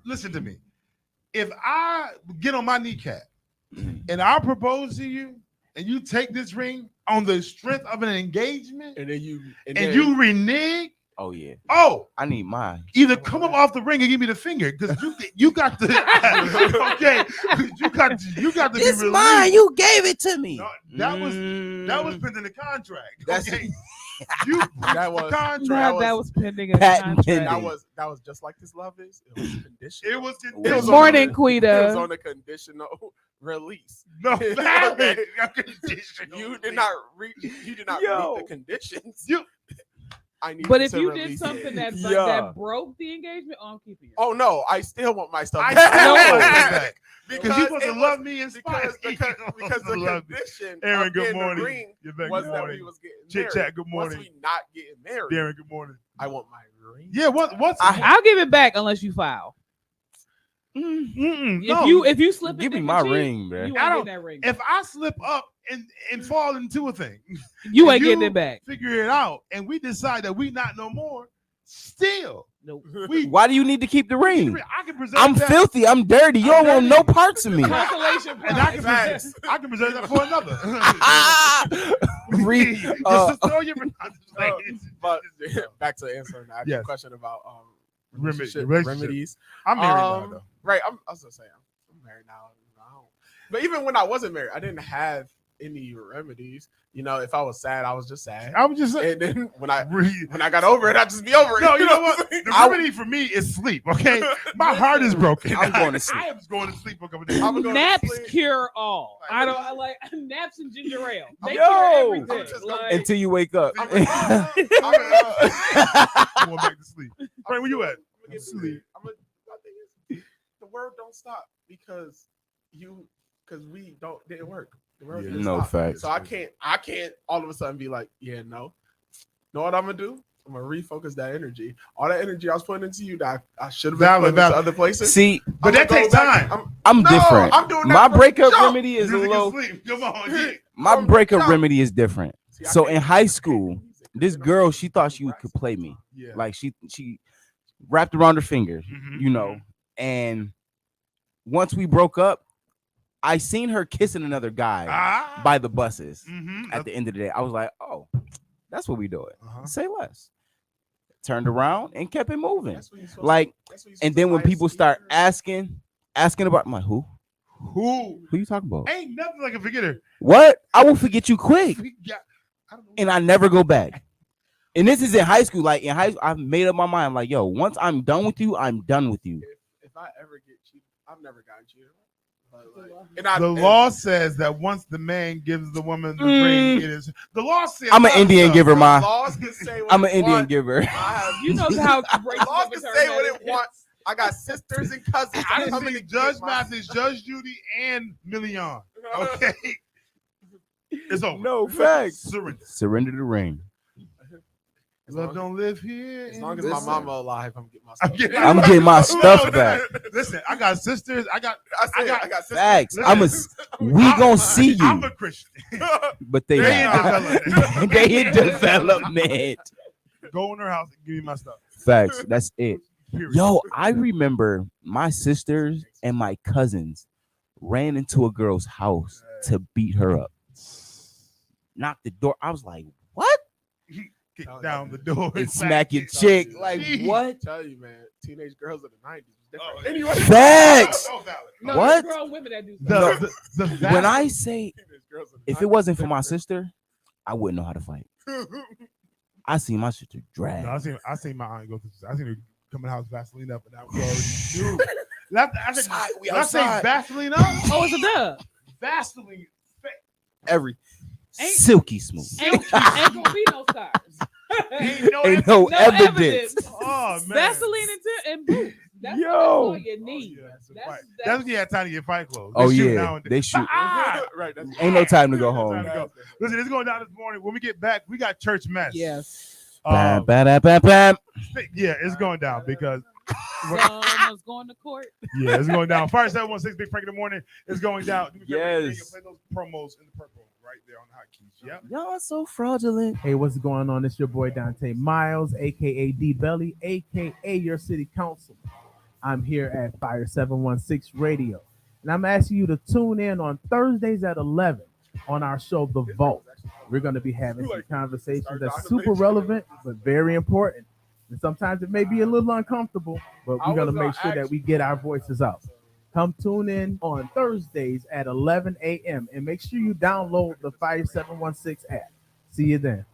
Listen to me. If I get on my kneecap and I propose to you and you take this ring on the strength of an engagement And then you and you renege, Oh yeah. oh, I need mine. either come up off the ring and give me the finger because you got to okay, you got to be It's released. mine. You gave it to me. No, that was pinned in the contract. That's Okay, you That was- contract. That was pending a Patent contract. pending. that was just like this love is. It was conditional. It was It Good was morning, It was Quita. on a conditional release. no Okay. valid. You did not meet Yo. the conditions. You- I need But if to you did release something it. that Yeah. that broke the engagement, I'm keeping it. Oh no, I still want my stuff I back. still want want it it back. Because you supposed it to was- love me in spite. because the Love me. condition Aaron, of good getting the morning. ring You're back. was Good that morning. we was getting Chit married. chat. Good Once morning. we not getting married, Darren, good morning. I want my ring. Yeah, what's I'll give it back unless you file. no. If you slip, Give it me in my the cheek, ring, man. You I ain't don't- getting that ring. if I slip up and fall into a thing, You and ain't getting it back. Figure it out, and we decide that we not no more. Still, Nope. we. Why do you need to keep the ring? I can preserve I'm that, filthy. I'm dirty. You I'm don't want dirty. no parts of me. Consolation and I prize. can preserve that for another. Re- Just uh, to throw your But back to answering the actual Yes. question about Relationship. remedies. I'm married now, though. Right. I was gonna say I'm married now. I don't- But even when I wasn't married, I didn't have any remedies. You know, if I was sad, I was just sad. I was just saying. And then when I Re- got over it, I just be over it. No, you know what? The I- remedy for me is sleep. Okay, my heart is broken. I'm going to sleep. I am going to sleep for a couple days. I'm going to Naps sleep. cure all. Like, I like naps and ginger ale. They Yo! cure everything. I'm just gonna- Like, Until you wake up. I'm going back to sleep. Frank, where you at? I'm gonna sleep. My thing is, the world don't stop because we didn't work. The world Yeah. didn't No stop. facts. So I can't all of a sudden be like, yeah, no. Know what I'm gonna do? I'm gonna refocus that energy. All that energy I was putting into you, that I should have been putting into other places. See, But that takes time. I'm different. I'm doing that my from breakup jump. remedy is a Music little. and sleep. Come on. My From breakup jump. remedy is different. See, I So can't in high do school, music. this girl, she thought she could play me. Yeah. Like she wrapped around her finger, Mhm, you know. And once we broke up, I seen her kissing another guy by the buses. At the end of the day, I was like, oh, that's what we doing. Say less. Turned around and kept it moving. That's what you're supposed Like, that's what you're and supposed then to when people IC start her. asking about, I'm like, who you talking about? Ain't nothing like a forgetter. What? I will forget you quick, I don't know. and I never go back. And this is in high school. Like in high school, I've made up my mind. Like, yo, once I'm done with you, I'm done with you. If I ever get cheated, I've never gotten cheated. But The law says that once the man gives the woman the ring, it is the law says. I'm an Indian giver, ma. laws can say what I'm an it Indian want. giver. I have, You know how the laws can say what it wants. I got sisters and cousins. I didn't coming see to Judge get my- Mathis, Judge Judy, and Million. Okay, it's over. No facts. Surrender. Surrender the ring. As Love long, don't live here. as long as Listen. my mama alive, I'm getting my I'm stuff. getting- I'm getting my stuff back. Listen, I got sisters. I got sisters. Facts. Listen, We gonna see I'm you, a Christian. but they They in not. development. They in development. Go in her house and give me my stuff. Facts. That's it. Period. Yo, I remember my sisters and my cousins ran into a girl's house to beat her up. Knocked the door. I was like, what? Kick down the door And smack your it. chick. Like, Jeez. what? I tell you, man, teenage girls of the 90s was Oh, different. anyway. Facts. Oh, valid. No, What? there's grown women that do stuff. The When I say, Teenage girls of the if it 90s wasn't for was my different. sister, I wouldn't know how to fight. I seen my sister drag. No, I seen my aunt go through. I seen her come in the house Vaseline up, and that was already dude. I said, We when I say outside. Vaseline up, Oh, it's a dub. Vaseline. Every Ain't- silky smooth. Ain't gonna be no scars. Ain't no, Ain't no No evidence. Oh man, Vaseline and boots. That's Yo. all you Oh, need. yeah, it's a That's- fight. that's- That's when you had time to get fight clothes. Oh They shoot yeah, now and then. they shoot. Right, that's Ain't no time to go Time home. to go. Listen, it's going down this morning. When we get back, we got church mess. Yes. Bam, Um, bam, bam, bam. yeah, it's going down because Someone's going to court. yeah, it's going down. Fire 716 Big Frank in the morning is going down. Do me a favor, Yes. you play those promos in the purple right there on the hotkeys. Yep. Y'all are so fraudulent. Hey, what's going on? It's your boy Dante Miles, aka D Belly, aka your city councilman. I'm here at Fire 716 Radio, and I'm asking you to tune in on Thursdays at 11 on our show, The Vault. We're going to be having some conversations that's super relevant but very important. And sometimes it may be a little uncomfortable, but we're going to make sure that we get our voices out. Come tune in on Thursdays at 11 a.m. and make sure you download the Fire 716 app. See you then.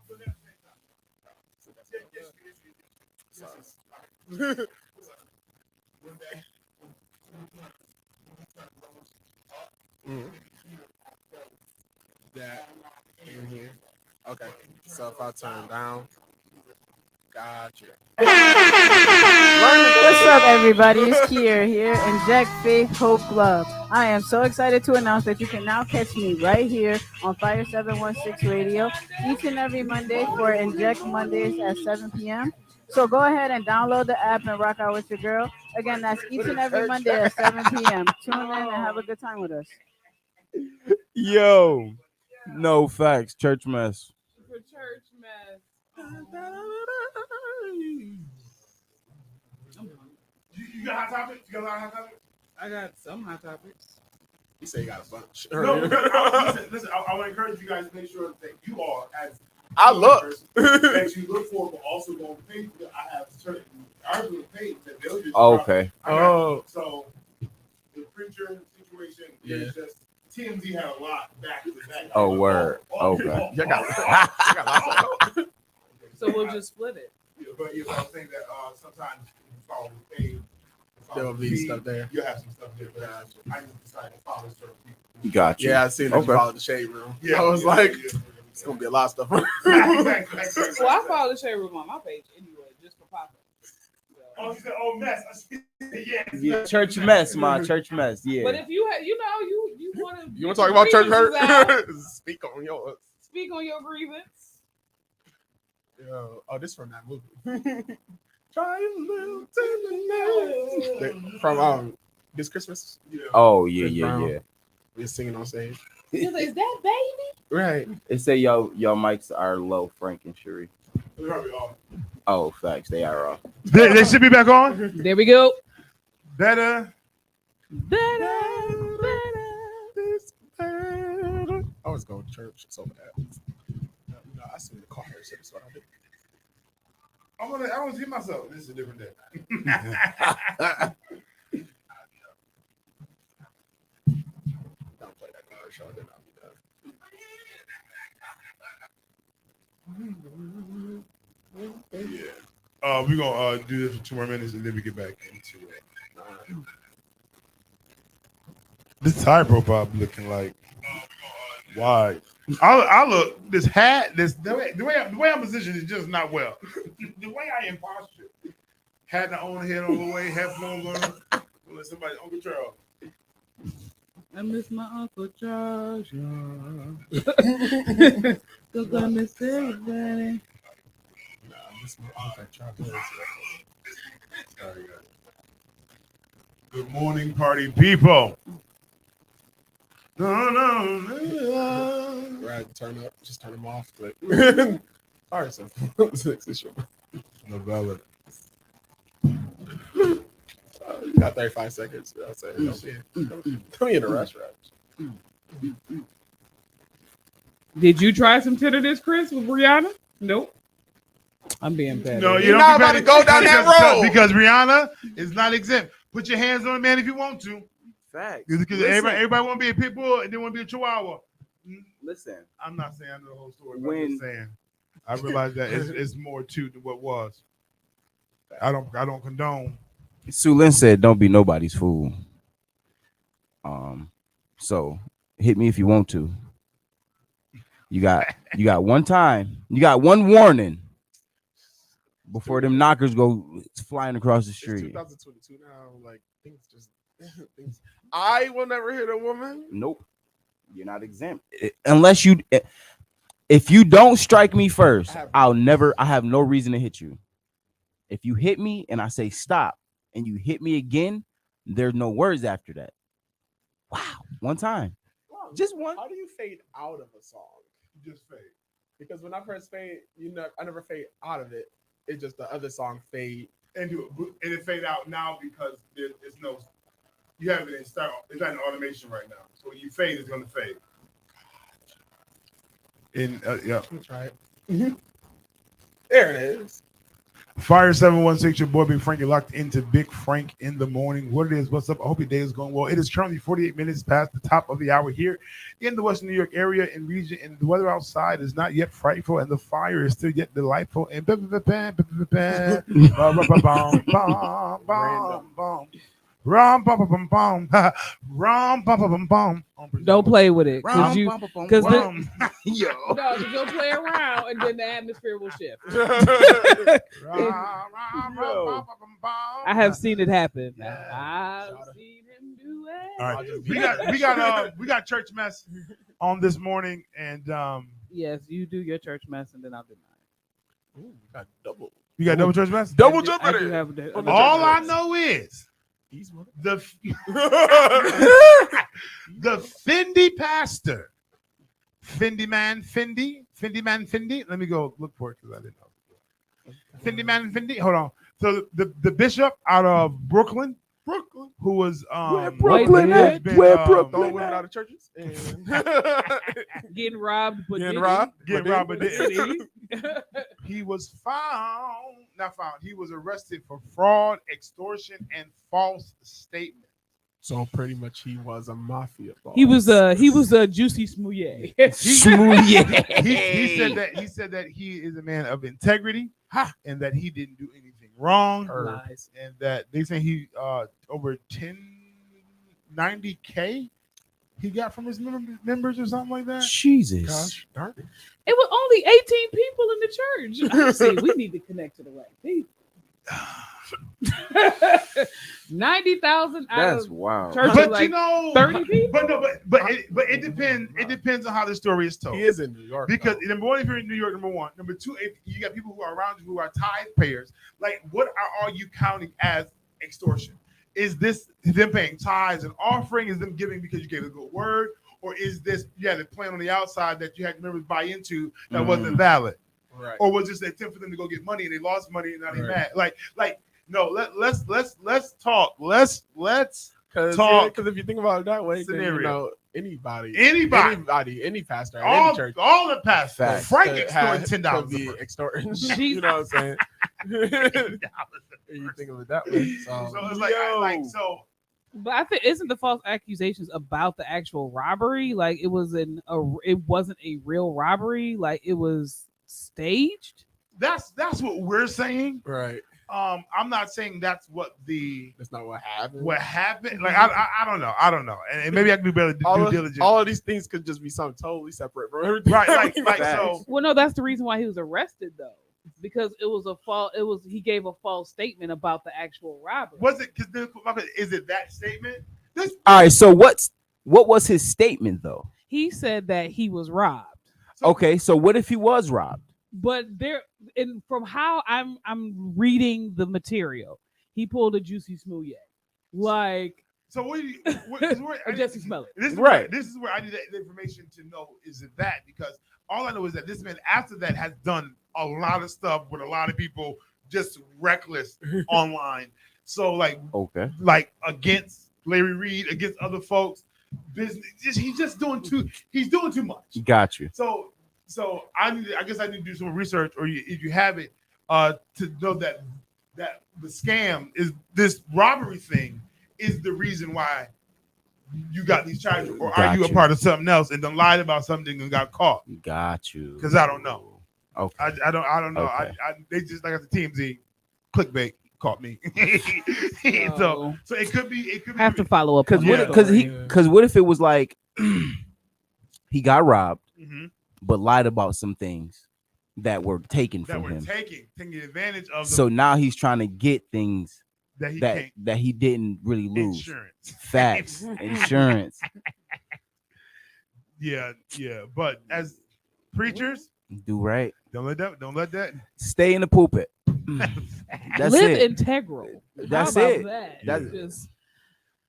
that in here. Okay, so if I turn down, gotcha. What's up, everybody? It's Kier here, Inject Faith Hope Club. I am so excited to announce that you can now catch me right here on Fire 716 Radio each and every Monday for Inject Mondays at 7 p.m. So go ahead and download the app and rock out with your girl. Again, that's each and every Monday at 7 p.m. Tune in and have a good time with us. Yo, no facts. Church mess. For church mess. You got hot topics? You got a lot of hot topics? I got some hot topics. He said he got a bunch. No, listen, I want to encourage you guys to make sure that you all, as I look. that you look for, but also going to pay. I have certain ours will pay that they'll just Okay. Oh. So the preacher situation Yeah. is just TMZ had a lot back to back. Oh, word. Okay. You got lots of So we'll just split it. But you know, I'm saying that sometimes you follow the page. There will be stuff there. You'll have some stuff there, but I just decided to follow certain people. Got you. Yeah, I seen that Okay. you followed the shade room. Yeah, I was yeah, like, yeah, it's gonna be a lot of stuff. Well, I follow the shade room on my page anyway, just for pop-up. Oh, you said, oh, mess. Yeah. Yeah, church mess, ma. Church mess. Yeah. But if you have, you want to, You want to talk about church hurt? Speak on yours. Speak on your grievance. Oh, this from that movie. Try a little tenderness. From This Christmas. Oh yeah, Chris yeah, Brown. yeah. We're singing on stage. Is that baby? Right. It say y'all mics are low, Frank and Cherie. Oh, facts. They are off. They should be back on. There we go. Better. I always go to church. So bad. I sing the car. So that's what I do. I want to see myself. This is a different day. Don't play that commercial. Then I'll be done. Yeah. We're gonna do this for 2 more minutes and then we get back into it. This tire profile be looking like wide. I look this hat. The way I'm positioned is just not well. The way I am postured. Hat on the head all the way, headphones on. Let somebody Uncle Charles. I miss my Uncle Charles. Cause I miss everybody. Good morning, party people. No. Right, just turn them off. But sorry, so No valid. You got 35 seconds. I'll say, don't be in a rush. Did you try some tenderness, Chris, with Rihanna? Nope. I'm being bad. No, You're not about to go down that road. Because Rihanna is not exempt. Put your hands on a man if you want to. Facts. Because everybody want to be a pit bull and they want to be a chihuahua. Listen, I'm not saying I know the whole story. But When- I'm just saying, I realize that it's more to what was. I don't condone. Sue Lynn said, "Don't be nobody's fool." So hit me if you want to. You got one time. You got one warning before them knockers go flying across the It's street. 2022 now. Like things. I will never hit a woman. Nope, you're not exempt unless you. If you don't strike me first, I have no reason to hit you. If you hit me and I say stop, and you hit me again, there's no words after that. Wow, one time, just one. How do you fade out of a song? Just fade. Because when I first fade, I never fade out of it. It's just the other song fade. And it fade out now because there's no. You have it in style. It's not in automation right now. So when you fade, it's gonna fade. Yeah. That's right. There it is. Fire 716, your boy Big Frank. You're locked into Big Frank in the morning. What it is, what's up? I hope your day is going well. It is currently 48 minutes past the top of the hour here in the Western New York area and region, and the weather outside is not yet frightful, and the fire is still yet delightful. And Don't play with it, because Yo. you'll play around and then the atmosphere will shift. I have seen it happen. I've seen him do it. All right, we got church mess on this morning, and Yes, you do your church mess and then I'll do mine. Ooh, we got double. you got double church mess. Double I do jeopardy. have the- All I know is the Fendi pastor, Fendi man Fendi. Let me go look for it because I didn't know. Fendi man Fendi. Hold on. So the bishop out of Brooklyn, who was Brooklyn has at? been, Throwing women out of churches. And Getting robbed, but Getting didn't. robbed. getting robbed, but didn't. Did he? He was he was arrested for fraud, extortion, and false statement. so pretty much he was a mafia boss. He was a juicy smouye. He said that he is a man of integrity and that he didn't do anything wrong. Lies. And that they say he over 90K he got from his members or something like that. Jesus. Gosh darn it. It was only 18 people in the church. I see, we need to connect to the right people. 90,000 out That's of wild. church But of like you know, 30 people. but it depends. It depends on how the story is told. He is in New York Because though. number one, if you're in New York, number one. Number two, if you got people who are around you who are tithe payers, like what are you counting as extortion? Is this them paying tithes and offering? Is them giving because you gave a good word? Or is this the plan on the outside that you had members buy into that wasn't valid? Right. Or was this an attempt for them to go get money and they lost money and now they're mad? Like no, let's talk. Let's talk. Because if you think about it that way, then, Scenario. you know, anybody, any pastor, at all any church, all the pastors. Facts. Frank could extorting $10 could be a month. extorting. You know what I'm saying? You think of it that way. So it's like so. But I think isn't the false accusations about the actual robbery? Like it wasn't a real robbery. Like it was staged. That's what we're saying. right. I'm not saying that's That's not what happened. what happened. Like I don't know, and maybe I can do better due diligence. All of these things could just be something totally separate from everything. Right, like so. Well, no, that's the reason why he was arrested though, because it was he gave a false statement about the actual robbery. Was it? Because is it that statement? All right. So what was his statement though? He said that he was robbed. Okay. So what if he was robbed? But and from how I'm reading the material, he pulled a Juicy Smoothie. Like, so what? Jesse Smollett. This is Right. This is where I need the information to know. Is it that? Because all I know is that this man after that has done a lot of stuff with a lot of people just reckless online. So like against Larry Reed, against other folks, business. He's just doing too. He's doing too much. Got you. So I guess I need to do some research, or if you have it, to know that the scam is this robbery thing is the reason why you got these charges, or are you a part of something else and then lied about something and got caught? Got you. Because I don't know. Okay. I don't know. Okay. They just like at the TMZ clickbait caught me. so it could be. Have to follow up Because what if it was like he got robbed, but lied about some things that were taken from him. Taking advantage of them. So now he's trying to get things that he didn't really lose. Insurance. Facts. Insurance. Yeah. But as preachers, do right. Don't let that stay in the pulpit. That's Live it. integral. That's How about it. That? That's just,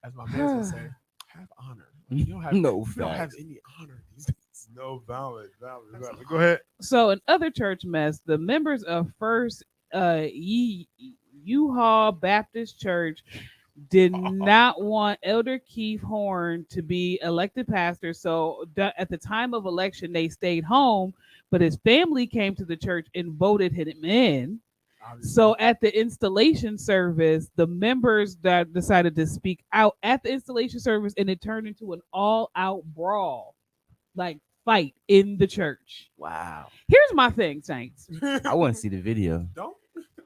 as my man would say, have honor. You don't have no you don't have facts. any honor these days. No valid. Go ahead. So in other church mess, the members of First U-Haul Baptist Church did not want Elder Keith Horn to be elected pastor. So at the time of election, they stayed home, but his family came to the church and voted him in. So at the installation service, the members that decided to speak out at the installation service, and it turned into an all-out brawl, like fight in the church. Wow. Here's my thing, Saints. I want to see the video. Don't.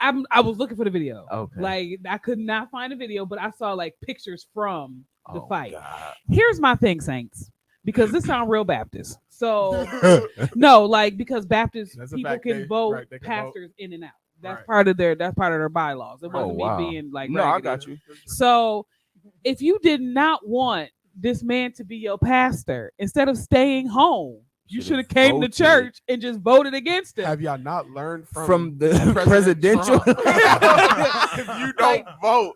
I was looking for the video. Okay. Like I could not find a video, but I saw like pictures from the fight. God. Here's my thing, Saints, because this sounds real Baptist. So no, like because Baptist people can vote pastors in and out. That's part of their bylaws. It wasn't me being like no, I got you. So if you did not want this man to be your pastor, instead of staying home, you should have came to church and just voted against him. Have y'all not learned from the presidential? If you don't vote,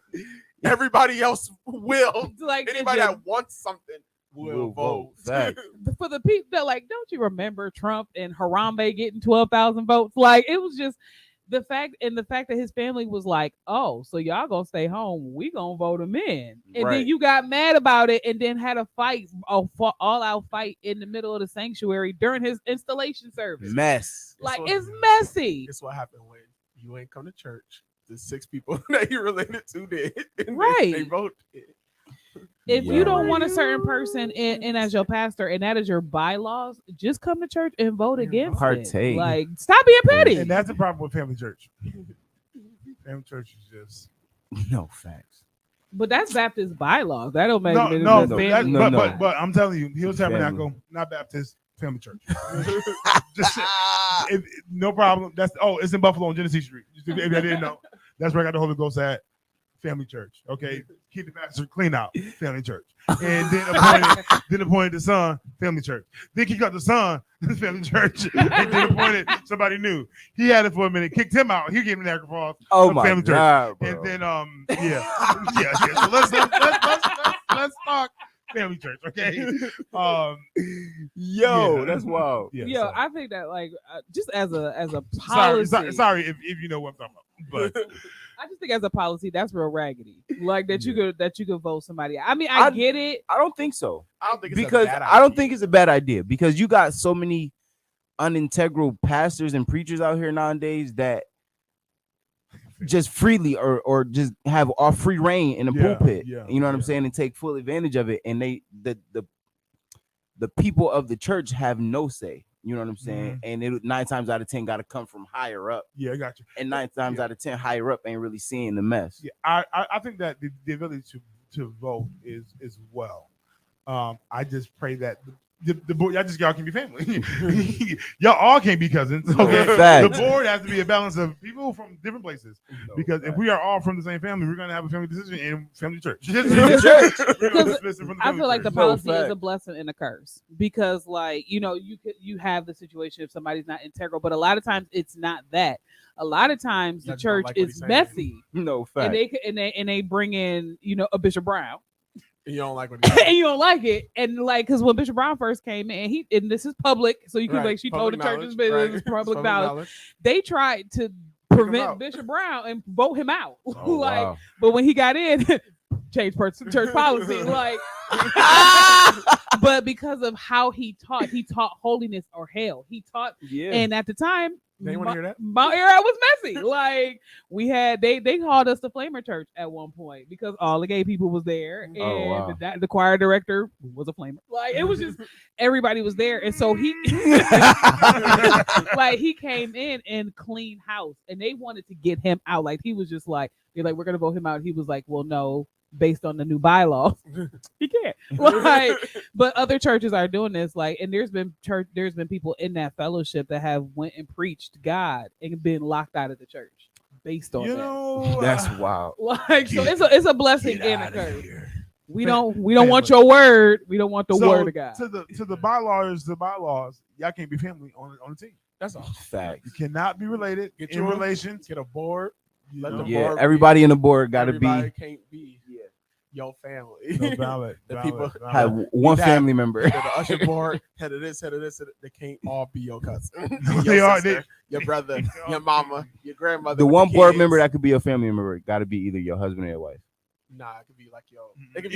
everybody else will. Like anybody that wants something will vote. For the people that like, don't you remember Trump and Harambe getting 12,000 votes? Like it was just the fact that his family was like, oh, so y'all gonna stay home, we gonna vote him in, and then you got mad about it and then had a fight, all-out fight in the middle of the sanctuary during his installation service. Mess. Like it's messy. It's what happened when you ain't come to church. The 6 people that you related to did, and they voted. If you don't want a certain person in as your pastor and that is your bylaws, just come to church and vote against it. Like, stop being petty. And that's the problem with family church. Family church is just no facts. But that's Baptist bylaws. That don't make but I'm telling you, Hill Tabernacle, not Baptist, family church. No problem. It's in Buffalo on Genesee Street. If I didn't know. That's where I got the Holy Ghost at. Family church. Okay. Keep the pastor clean out. Family church. And then appointed the son. Family church. Then kicked out the son. Family church. And then appointed somebody new. He had it for a minute. Kicked him out. He gave him that cross. Oh my family God, church. bro. And then yeah. So let's talk family church. Okay. That's wild. Yeah, Yo, so. I think that like just as a policy. Sorry if you know what I'm talking about. But I just think as a policy, that's real raggedy. Like that you could vote somebody. I mean, I get it. I don't think so. I don't think it's Because a bad I don't idea. think it's a bad idea because you got so many unintegral pastors and preachers out here nowadays that just freely or just have off free reign in the pulpit. You know what I'm saying? And take full advantage of it. And the people of the church have no say. You know what I'm saying? And it 9 times out of 10 got to come from higher up. Yeah, I got you. And 9 times out of 10, higher up ain't really seeing the mess. Yeah, I think that the ability to vote is well. I just pray that the board, y'all can be family. Y'all all can't be cousins. Okay, Fact. the board has to be a balance of people from different places. Because if we are all from the same family, we're gonna have a family decision in family church. I feel like the policy is a blessing and a curse because, like, you know, you have the situation if somebody's not integral, but a lot of times it's not that. A lot of times the church is messy. No fact. And they bring in, you know, a Bishop Brown. And you don't like what he and you don't like it, and like because when Bishop Brown first came in, and this is public, so you can like she told the church's business, public knowledge. They tried to prevent Bishop Brown and vote him out, Wow. But when he got in, changed church policy, like. But because of how he taught holiness or hell. He taught, and at the time. They want to hear that? My era was messy. Like we had, they called us the Flamer Church at one point because all the gay people was there, and the choir director was a Flamer. Like it was just everybody was there, and so he, like he came in and cleaned house, and they wanted to get him out. Like he was just like, they're like, we're gonna vote him out. He was like, well, no. Based on the new bylaws, he can't. Like, but other churches are doing this. Like, and there's been people in that fellowship that have went and preached God and been locked out of the church based on that. That's wild. Like, so it's a blessing and a curse. We don't want your word. We don't want the word of God. To the bylaws, y'all can't be family on the team. That's all. Fact. You cannot be related in relations. Get a board. Let the Yeah, board everybody in the board got to everybody be. can't be your family. No, valid. The valid, people valid. Have one family member. The usher board, head of this, they can't all be your cousin. They your are. sister, your brother, your mama, your grandmother. The with one board kids. member that could be a family member got to be either your husband or your wife. Nah, it could be like it could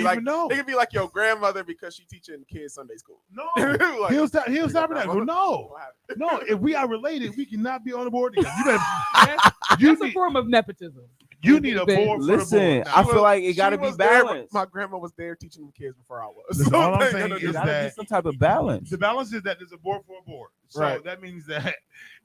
be like your grandmother because she teaching kids Sunday school. No, Like, he'll stop that. No, if we are related, we cannot be on the board together. That's a form of nepotism. You need a board. Listen, I feel like it got to be balanced. My grandma was there teaching them kids before I was. Listen, all I'm saying is that some type of balance. The balance is that there's a board for a board. So that means that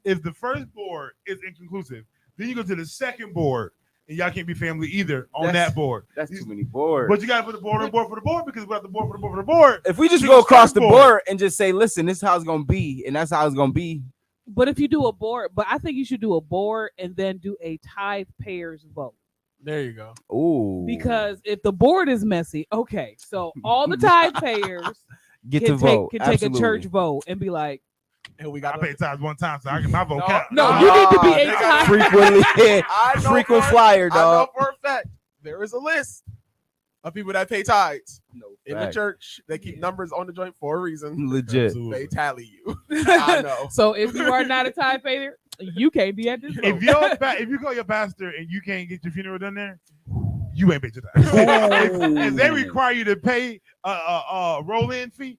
if the first board is inconclusive, then you go to the second board. And y'all can't be family either on that board. That's too many boards. But you got to put the board on the board for the board because we have the board for the board for the board. If we just go across the board and just say, listen, this is how it's going to be, and that's how it's going to be. But if you do a board, I think you should do a board and then do a tithe payers vote. There you go. Ooh. Because if the board is messy, okay, so all the tithe payers can take a church vote and be like, and we got I paid tithes one time, so I get my vote count. No, you need to be a tithe. Frequent flyer, dog. I know for a fact there is a list of people that pay tithes in the church. They keep numbers on the joint for a reason. Legit. Absolutely. They tally you. I know. So if you are not a tithe payer, you can't be at this vote. If you call your pastor and you can't get your funeral done there, you ain't paid your tithes. if they require you to pay a roll-in fee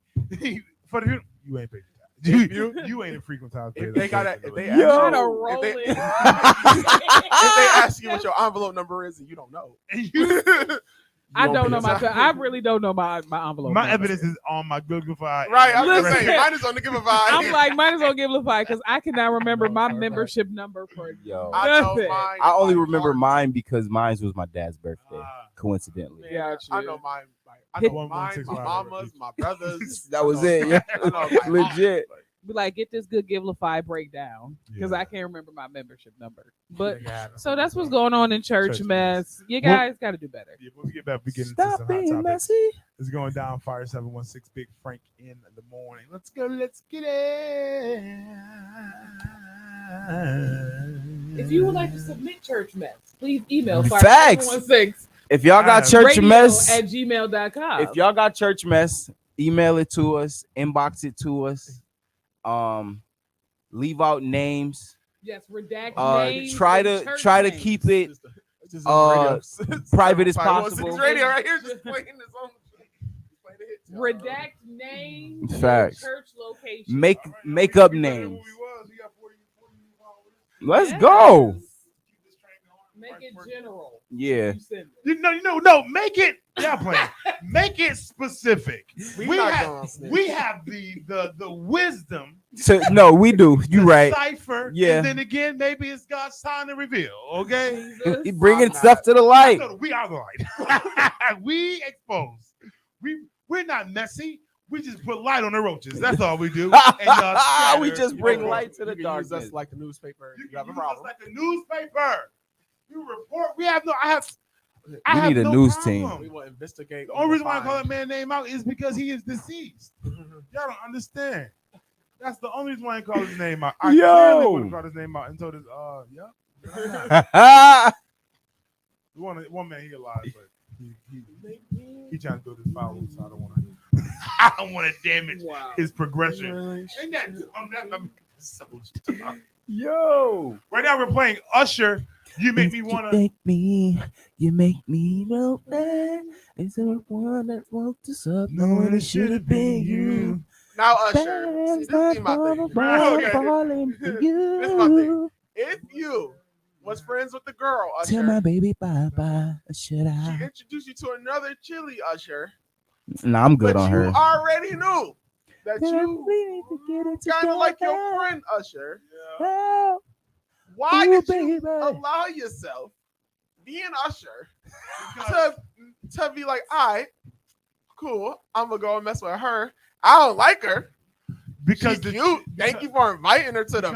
for the funeral, you ain't paid your tithes. You ain't a frequent time payer. If they got if they ask you what your envelope number is and you don't know. I don't know I really don't know my envelope. My evidence is on my Giveify. Right, I was saying mine is on the Giveify. I'm like, mine is on Giveify because I cannot remember my membership number for I only remember mine because mine was my dad's birthday, coincidentally. Yeah, I know mine. I know mine, my mama's, my brother's. That was it. Yeah, legit. Be like, get this good Givelify breakdown because Yeah. I can't remember my membership number. But They got it. so that's what's going on in church, Church mess. You Well- guys got to do better. Yeah, when we get back, we get into Stop some hot being topics. messy. It's going down. Fire 716, Big Frank in the morning. Let's go. Let's get it. If you would like to submit church mess, please email Facts. 516 If y'all got church mess, at gmail.com. if y'all got church mess, email it to us, inbox it to us. Leave out names. yes, redact names. Try and to church try to names. keep it This is private as 756 possible. Radio right here just playing this on. Playing the hits, y'all. Redact names. Facts. And church location. Make up names. Let's go. Make it general. Yeah. You send it. No, make it. Yeah, playing. Make it specific. We We not have, gonna snitch. we have the wisdom. So no, we do. You to right. Cipher. Yeah. And then again, maybe it's God's time to reveal. Okay. He bringing I'm stuff to the light. No, we are the light. We expose. We're not messy. We just put light on the roaches. That's all we do. And y'all We scatter. just bring You light to can the use darkness. us like the newspaper. You You have a can use us problem. like the newspaper. You report. We have no. I We have need a no news problem. team. We will investigate. The only reason why I call that man name out is because he is deceased. Y'all don't understand. That's the only reason why I call his name out. I clearly would have called his name out and told us, yeah. One man he alive, but he trying to do this foul, so I don't want to. I don't want to damage his progression. Ain't that? I'm so tough. Yo. Right now we're playing Usher. You make me wanna. You make me know that it's the one that woke us up, knowing it should have been you. Now, Usher, see, this is my thing. Falling for you. This is my thing. If you was friends with the girl, Tell my Usher, baby bye-bye. Should she I? introduced you to another chili, Usher, Nah, I'm good but on you her. already knew that Then you we need to get it kind of like your together. friend, Usher. Oh, Why ooh, did you baby. allow yourself, being Usher, to be like, all right, cool, I'm going to go and mess with her. I don't like her. Because She's cute. Thank you for inviting her to the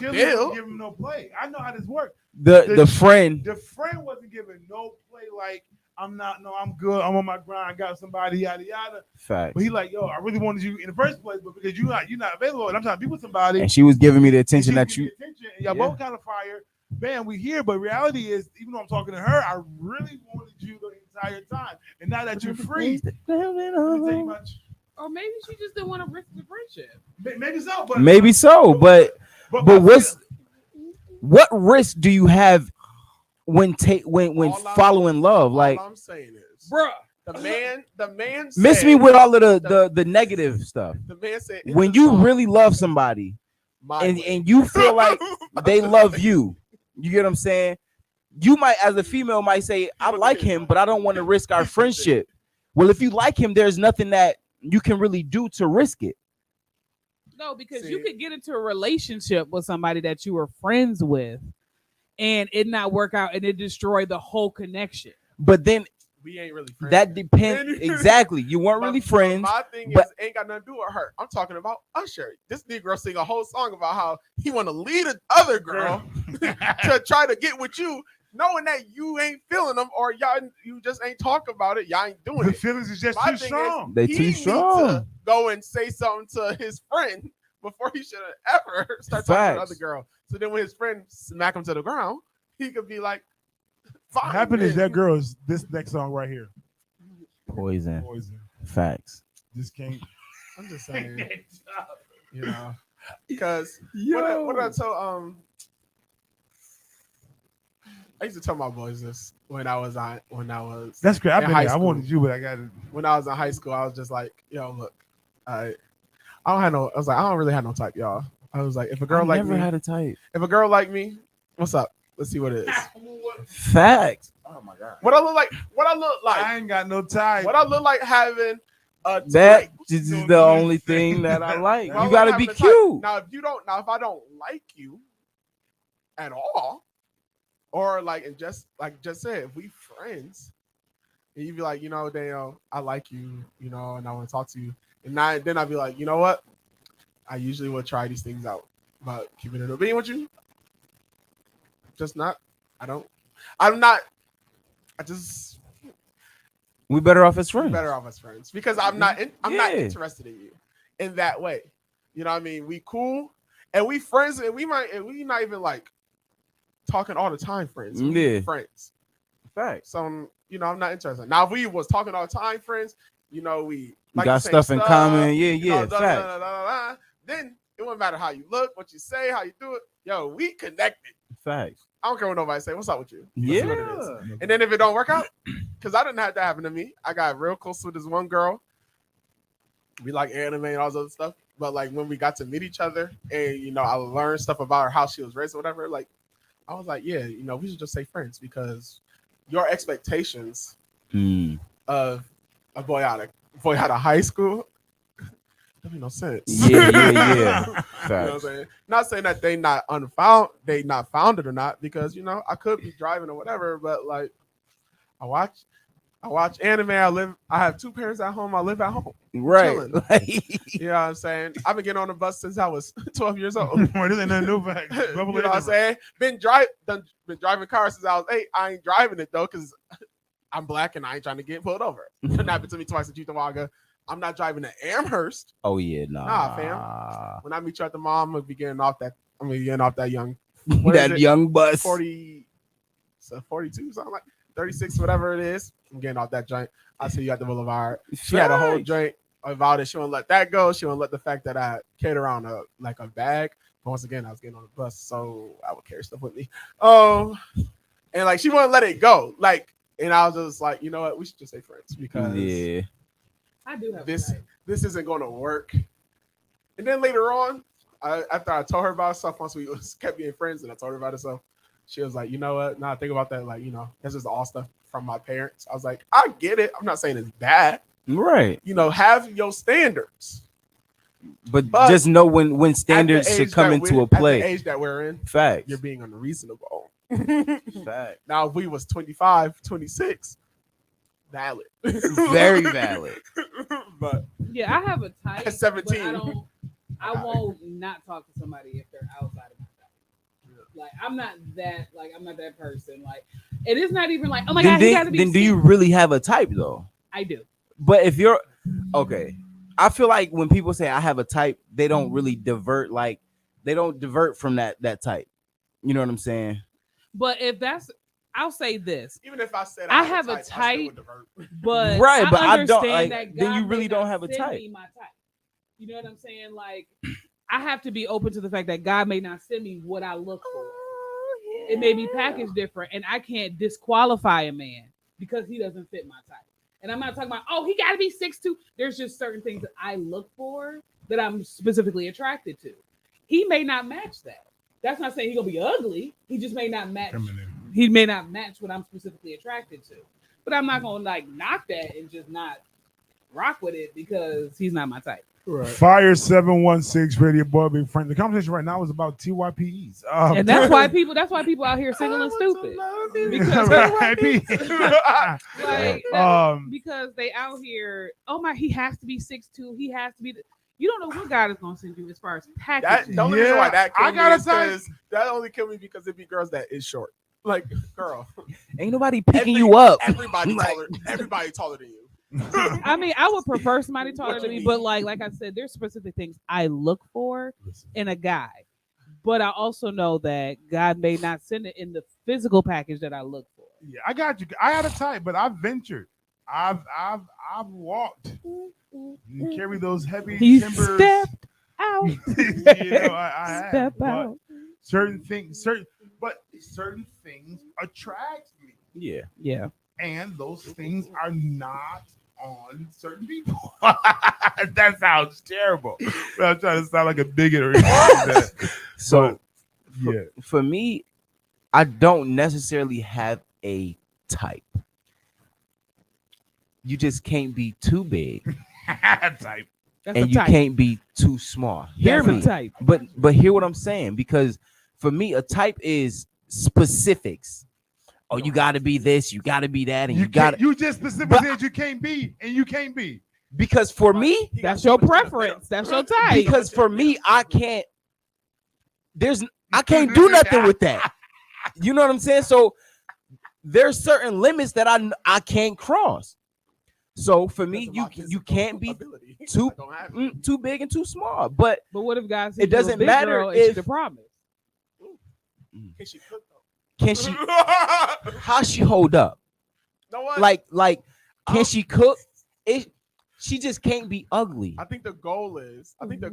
chili bill. wasn't giving no play. I know how this works. The friend. The friend wasn't giving no play. Like I'm not. No, I'm good. I'm on my grind. I got somebody. Yada yada. Facts. But he like, yo, I really wanted you in the first place, but because you're not available, and I'm trying to be with somebody. And she was giving me the attention and that she you. give me attention, and y'all both kind of fire. Bam, we here. But reality is, even though I'm talking to her, I really wanted you the entire time. And now that you're free, let me tell you much. Or maybe she just didn't want to risk the friendship. Maybe so. But Maybe so, but what risk do you have when All following love? Like, all I'm saying is, Bruh. the man miss said, me with all of the negative stuff. the man said, in When the you song, really love somebody my and way. you feel like they love you, you get what I'm saying? You might, as a female, might say, I like him, but I don't want to risk our friendship. Well, if you like him, there's nothing that you can really do to risk it. No, because See. you could get into a relationship with somebody that you were friends with and it not work out and it destroy the whole connection. But then we ain't really friends. that depends. Exactly. You weren't really friends. My thing but- is, ain't got nothing to do with her. I'm talking about Usher. This Negro sing a whole song about how he want to lead another girl to try to get with you, knowing that you ain't feeling them or you just ain't talk about it. Y'all ain't doing the it. feelings is just My too thing strong. They he too needs strong. to go and say something to his friend before he should have ever start talking to Facts. another girl. So then when his friend smack him to the ground, he could be like, fine. What happened is that girl is this next song right here. Poison. Poison. Facts. Just can't. I'm just saying, you know, because what I tell I used to tell my boys this when I was That's great. I've in been high there. I school. wanted you, but I got it. When I was in high school, I was just like, yo, look, I was like, I don't really have no type, y'all. I was like, if a girl like never me, had a type. if a girl like me, what's up? Let's see what it is. Facts. Oh my god. What I look like, I ain't got no time. what I look like having a That type. is the only thing that I like. What I You look gotta like be having a type. cute. Now, if I don't like you at all, or like, and just said, if we friends, and you be like, you know, Daniel, I like you, you know, and I want to talk to you, and then I'd be like, you know what, I usually will try these things out, but keeping it being with you, just not. I'm not. I just We better off as friends. better off as friends because I'm not. I'm not Yeah. interested in you in that way. You know what I mean? We cool and we friends, and we not even like talking all the time. Friends, we Yeah. friends. Facts. So I'm not interested. Now, if we was talking all the time, friends, we like got the same stuff in common. Yeah, facts. Then it wouldn't matter how you look, what you say, how you do it. Yo, we connected. Facts. I don't care what nobody say. What's up with you? Let's see what it is. Yeah. And then if it don't work out, because I didn't have that happen to me. I got real close with this one girl. We like anime and all this other stuff. But like when we got to meet each other and I learned stuff about her, how she was raised or whatever, like I was like, yeah, we should just say friends because your expectations of a boy out of high school don't make no sense. Yeah. You know what I'm Facts. saying? Not saying that they not founded or not, because I could be driving or whatever, but like I watch anime. I have 2 parents at home. I live at home. Right. Chilling. Like, You know what I'm saying? I've been getting on the bus since I was 12 years old. More than a new fact. You know what I'm saying? Been driving cars since I was 8. I ain't driving it though because I'm black and I ain't trying to get pulled over. It happened to me twice in Cheektowaga. I'm not driving to Amherst. oh yeah, Nah, fam. When I meet you at the mall, I'm gonna be getting off that. I'm gonna be getting off that young. what is that it? young bus. 42, something like 36, whatever it is. I'm getting off that joint. I'll see you at the Boulevard. She had a whole drink about it. She won't let that go. She won't let the fact that I carried around a bag. But once again, I was getting on the bus, so I would carry stuff with me. And like she wouldn't let it go. Like, and I was just like, you know what? We should just say friends because I do have this isn't going to work. And then later on, after I told her about stuff, once we kept being friends, and I told her about herself, she was like, you know what? Now I think about that, like, this is all stuff from my parents. I was like, I get it. I'm not saying it's bad. Right. Have your standards. But just know when standards should come into a play. At the age that we're in, Facts. you're being unreasonable. Fact. Now, if we was 25, 26, valid. Very valid. But yeah, I have a type. At 17. But I won't not talk to somebody if they're outside of my type. Like I'm not that person. Like it is not even like, oh my god, he got to be. Then do you really have a type though? I do. But if you're okay, I feel like when people say I have a type, they don't really divert. Like they don't divert from that type. You know what I'm saying? But if that's, I'll say this. Even if I said I have a type, but right, but I I don't. understand Like, that then God you really may don't not have a send type. me my type. You know what I'm saying? Like I have to be open to the fact that God may not send me what I look for. It may be packaged different, and I can't disqualify a man because he doesn't fit my type. And I'm not talking about, oh, he got to be 6'2". There's just certain things that I look for that I'm specifically attracted to. He may not match that. That's not saying he's gonna be ugly. He just may not match. He may not match what I'm specifically attracted to. But I'm not gonna like knock that and just not rock with it because he's not my type. Right. Fire 716 Radio Boy Big Friend. The conversation right now is about TYPEs. And that's why people out here single and stupid. Because they out here, oh my, he has to be 6'2". He has to be. You don't know what God is gonna send you as far as packaging. That, reason why that I gotta say that only kill me because it be girls that is short. Like, girl, ain't nobody picking you up. Everybody taller than you. I mean, I would prefer somebody taller than me, but like I said, there's specific things I look for in a guy. But I also know that God may not send it in the physical package that I look for. Yeah, I got you. I had a type, but I've ventured. I've walked and carry those heavy timbers. Stepped out. I Step have. out. Certain things attract me. Yeah. And those things are not on certain people. That sounds terrible. But I'm trying to sound like a bigot or anything like that. So, yeah. For me, I don't necessarily have a type. You just can't be too big, Type. That's and a you type. can't be too small. Hear That's me, a type. but hear what I'm saying, because for me, a type is specifics. Oh, you got to be this, you got to be that, and you got to. You just specifically said you can't be, and you can't be. Because for me, That's your preference. That's your type. because for me, I can't do nothing with that. You know what I'm saying? So there's certain limits that I can't cross. So for me, you can't be too big and too small. But what if guys? It doesn't matter if the promise. Can she cook though? Can she? How she hold up? No one. Like, can she cook? She just can't be ugly. I think the goal is. I think the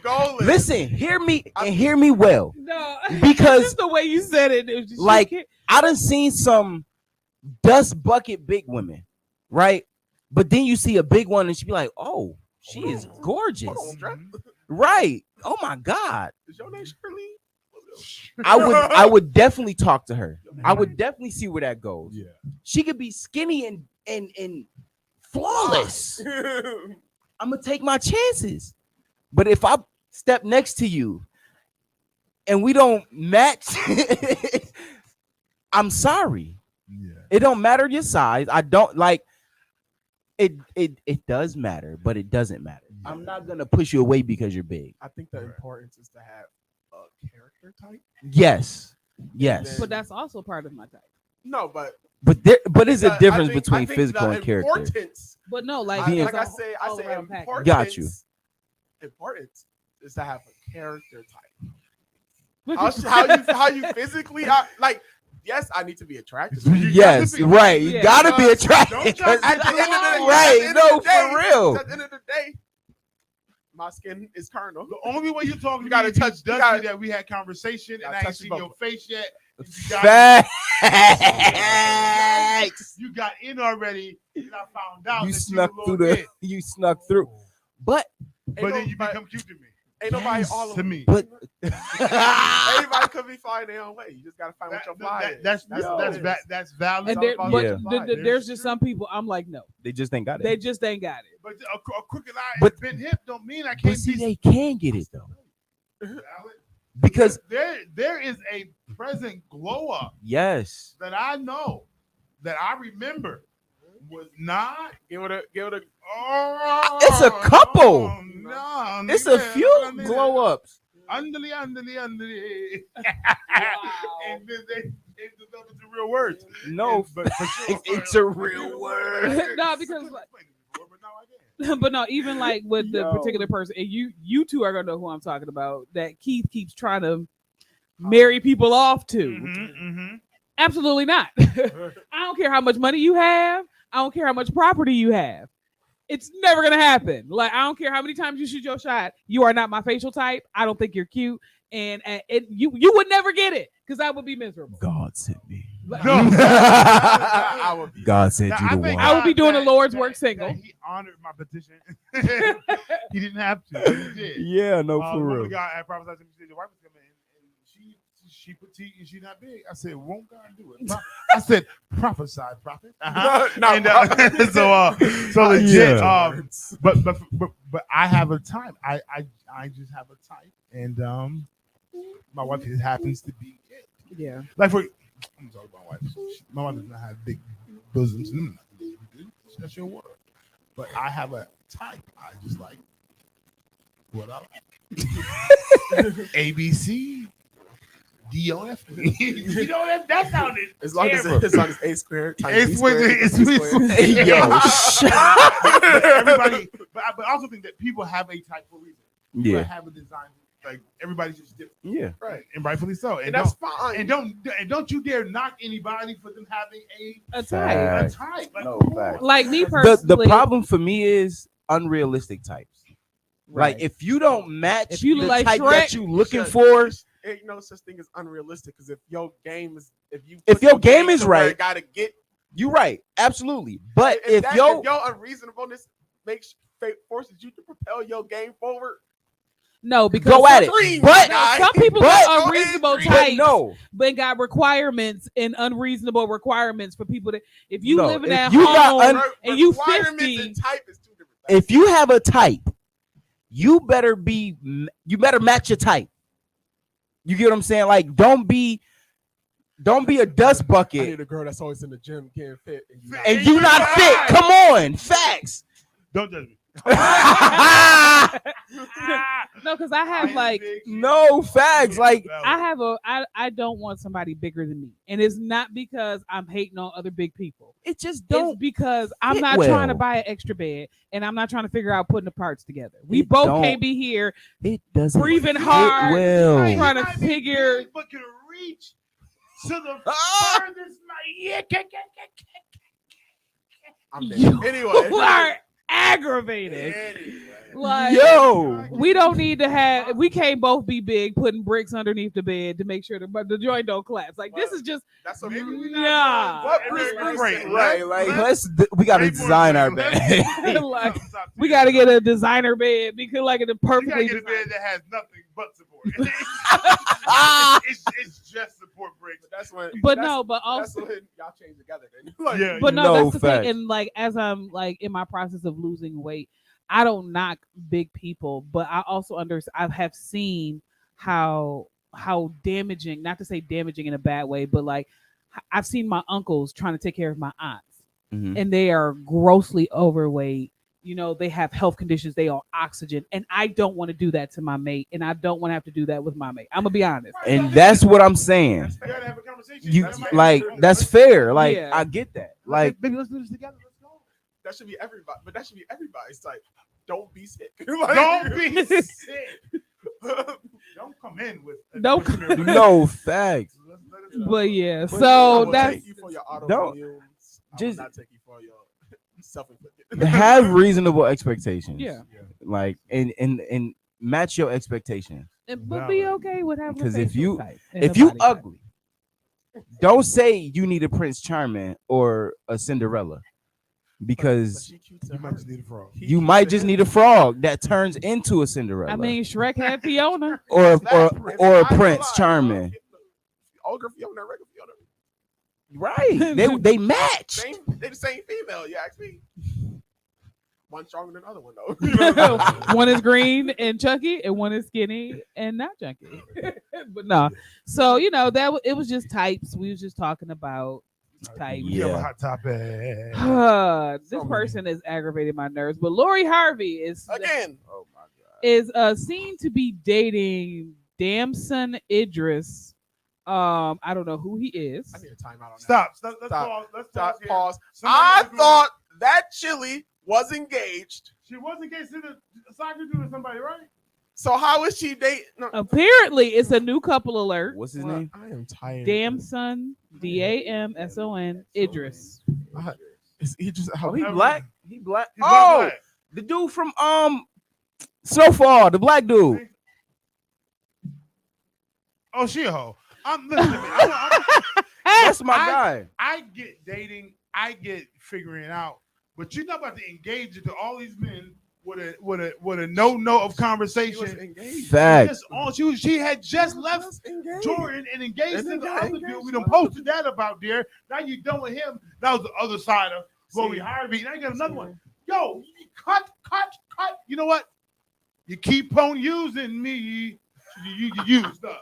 goal is. Listen, hear me and hear me well. No, because just the way you said it. Like I done seen some dust bucket big women, right? But then you see a big one and she be like, "Oh, she is gorgeous." Right? Oh my God. Is your name Shirley? I would definitely talk to her. I would definitely see where that goes. Yeah. She could be skinny and flawless. I'm gonna take my chances. But if I step next to you and we don't match, I'm sorry. Yeah. It don't matter your size. I don't like it. It does matter, but it doesn't matter. Yeah. I'm not gonna push you away because you're big. I think the importance is to have a character type. Yes. But that's also part of my type. No, but is a difference between physical and character. But no, like I it's say importance. Got you. Importance is to have a character type. how you physically are, like. Yes, I need to be attractive. Yes, right. You gotta be attractive. At the end of the day, right? No, for real. At the end of the day, my skin is carnal. The only way you're talking, you gotta touch Dusty, that we had conversation and I ain't seen your face yet. Facts. You got in already, and I found out You that snuck you through the. You snuck through, but then you become cute to me. Ain't nobody all to me. But everybody could be flying their own way. You just gotta find what your fly is. That's valid. And there's just some people I'm like, no, they just ain't got it. They just ain't got it. But a crooked eye and bent hip don't mean I can't. But see, they can get it though, because there is a present glow up. Yes, that I know, that I remember, was not. Give it a. It's a couple. No, it's a few glow ups. Underly. And then they develop into real words. No, but it's a real word. No, because but no, even like with the particular person, and you two are gonna know who I'm talking about. That Keith keeps trying to marry people off to. Absolutely not. I don't care how much money you have. I don't care how much property you have. It's never gonna happen. Like, I don't care how many times you shoot your shot. You are not my facial type. I don't think you're cute, and you would never get it because I would be miserable. God sent me. I would be. God sent you the one. I would be doing the Lord's work single. He honored my petition. He didn't have to. He did. Yeah, no, for real. The guy I prophesied to me, said your wife was coming in, and she petite and she's not big. I said, won't God do it? I said, prophesy, prophet. So legit. But I have a type. I just have a type, and my wife just happens to be it. Yeah. Like I'm talking about my wife. My wife does not have big bosoms. That's your word. But I have a type. I just like what I like. ABC. DOF. You know that sounded as long terrible. as A squared times A B squared. Yo, everybody. But I also think that people have a type for a reason. People have a design. Like everybody's just different. Yeah. Right. And rightfully so. And that's fine. And don't you dare knock anybody for them having a type. A type. No, fact. Like me personally. The problem for me is unrealistic types. Right. Like if you don't match if you the like type Shrek, that you looking for, ain't no such thing as unrealistic. Because if your game is if your game is right, gotta get you right. Absolutely. But if your unreasonableness forces you to propel your game forward. No, because go at it. But some people got unreasonable types, but got requirements and unreasonable requirements for people to. If you living at you home and you 50, and type is two different things. If you have a type, you better match your type. You get what I'm saying? Like, don't be Don't be a dust I need bucket. a girl that's always in the gym getting fit. And you not fit. Come on. Facts. Don't judge me. No, because I have like No facts. Like I don't want somebody bigger than me, and it's not because I'm hating on other big people. it just It's don't. because I'm fit not well. trying to buy an extra bed, and I'm not trying to figure out putting the parts together. We It both don't. can't be here It doesn't. breathing fit hard, well. trying to Might be figure. big, but can reach to the Ah! furthest. I'm dead. You Anyway. are aggravated. Like, Yo. we don't need to have. We can't both be big, putting bricks underneath the bed to make sure the joint don't collapse. Like this is just That's what nah. What Right. Like we gotta design our bed. Like, we got to get a designer bed because like it's You gotta perfectly get a bed designed. that has nothing but support. it's just support bricks. That's when. But that's, no, but that's also, when y'all change together. Then. Like, Yeah. but no, No that's the facts. thing. And like as I'm like in my process of losing weight, I don't knock big people, but I also I have seen how damaging, not to say damaging in a bad way, but like I've seen my uncles trying to take care of my aunts, Mhm. and they are grossly overweight. You know, they have health conditions, they are oxygen, and I don't want to do that to my mate, and I don't want to have to do that with my mate. I'm gonna be honest. And that's what I'm saying. You gotta have a conversation. You That might like be- that's fair. Like Yeah. I get that. Like baby, let's do this together. Let's go. that should be everybody. But that should be everybody's like, don't be sick. Like, Don't be sick. Don't come in with Don't- no facts. But yeah, I so will that's take you for your Don't- autoimmunes. I will just- not take you for your self-inflicted. Have reasonable expectations. yeah. Like and match your expectations. But be okay with having. Because a if facial you- type and If a you body type. ugly, don't say you need a Prince Charming or a Cinderella. But Because she cute to You might her. just need a frog. He you cute might to just him. need a frog that turns into a Cinderella. I mean, Shrek had Fiona. or It's or not- or a it's not gonna Prince lie, Charming. Older Fiona, regular Fiona. Right. They match. They the same female, you ask me. One stronger than the other one though. One is green and chunky, and one is skinny and not chunky. But no, so you know it was just types. We was just talking about types. You have a Yeah. hot topic. This So many. person has aggravated my nerves. But Lori Harvey is Again. Oh my god. is seen to be dating Damson Idris. I don't know who he is. I need a timeout on that. Stop. Let's Stop. pause. Let's Stop. pause. Here. Pause. Somebody I in the group- thought that Chili was engaged. she was engaged to the soccer dude or somebody, right? So how is she dating? No. Apparently, it's a new couple alert. What's his Well, name? I am tired. Damson, Damson Idris. He just Oh, he black. He black. He's Oh, black. the dude from Snowfall, the black dude. Oh, she a hoe. Listen to me. That's my I- guy. I get dating. I get figuring it out. But you're not about to engage into all these men with a no of She was conversation. engaged. Fact. She had just left Engaged. Jordan and engaged And to then the got other dude. engaged. We done posted that about there. Now you done with him. That was the other side of Lori Harvey. Now you got another one. Yo, cut. You know what? You keep on using me. You use stuff.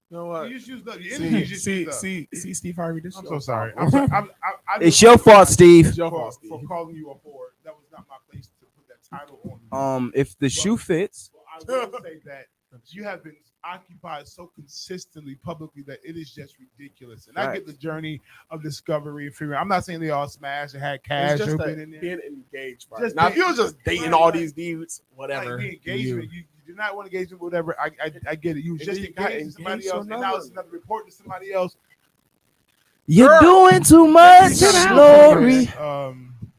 You know what? You just use stuff. Your energy just use stuff. See, Steve Harvey. This I'm is so your sorry. fault. I'm sorry. I It's your fault, Steve. It's your for, fault, Steve. for calling you a whore. That was not my place to put that title on. If the shoe fits, Well, I will say that you have been occupied so consistently publicly that it is just ridiculous. And I Right. get the journey of discovery and figuring. I'm not saying they all smashed and had cash It's just or that been in there. being engaged. Bro. Just now, if being- you was just dating right, all right. these dudes, whatever. Like the engagement, you do not want engagement with whatever. I get it. You was And just then you got engaged to somebody engaged to else, and now it's another. another report to somebody else. you're doing too much, Lori.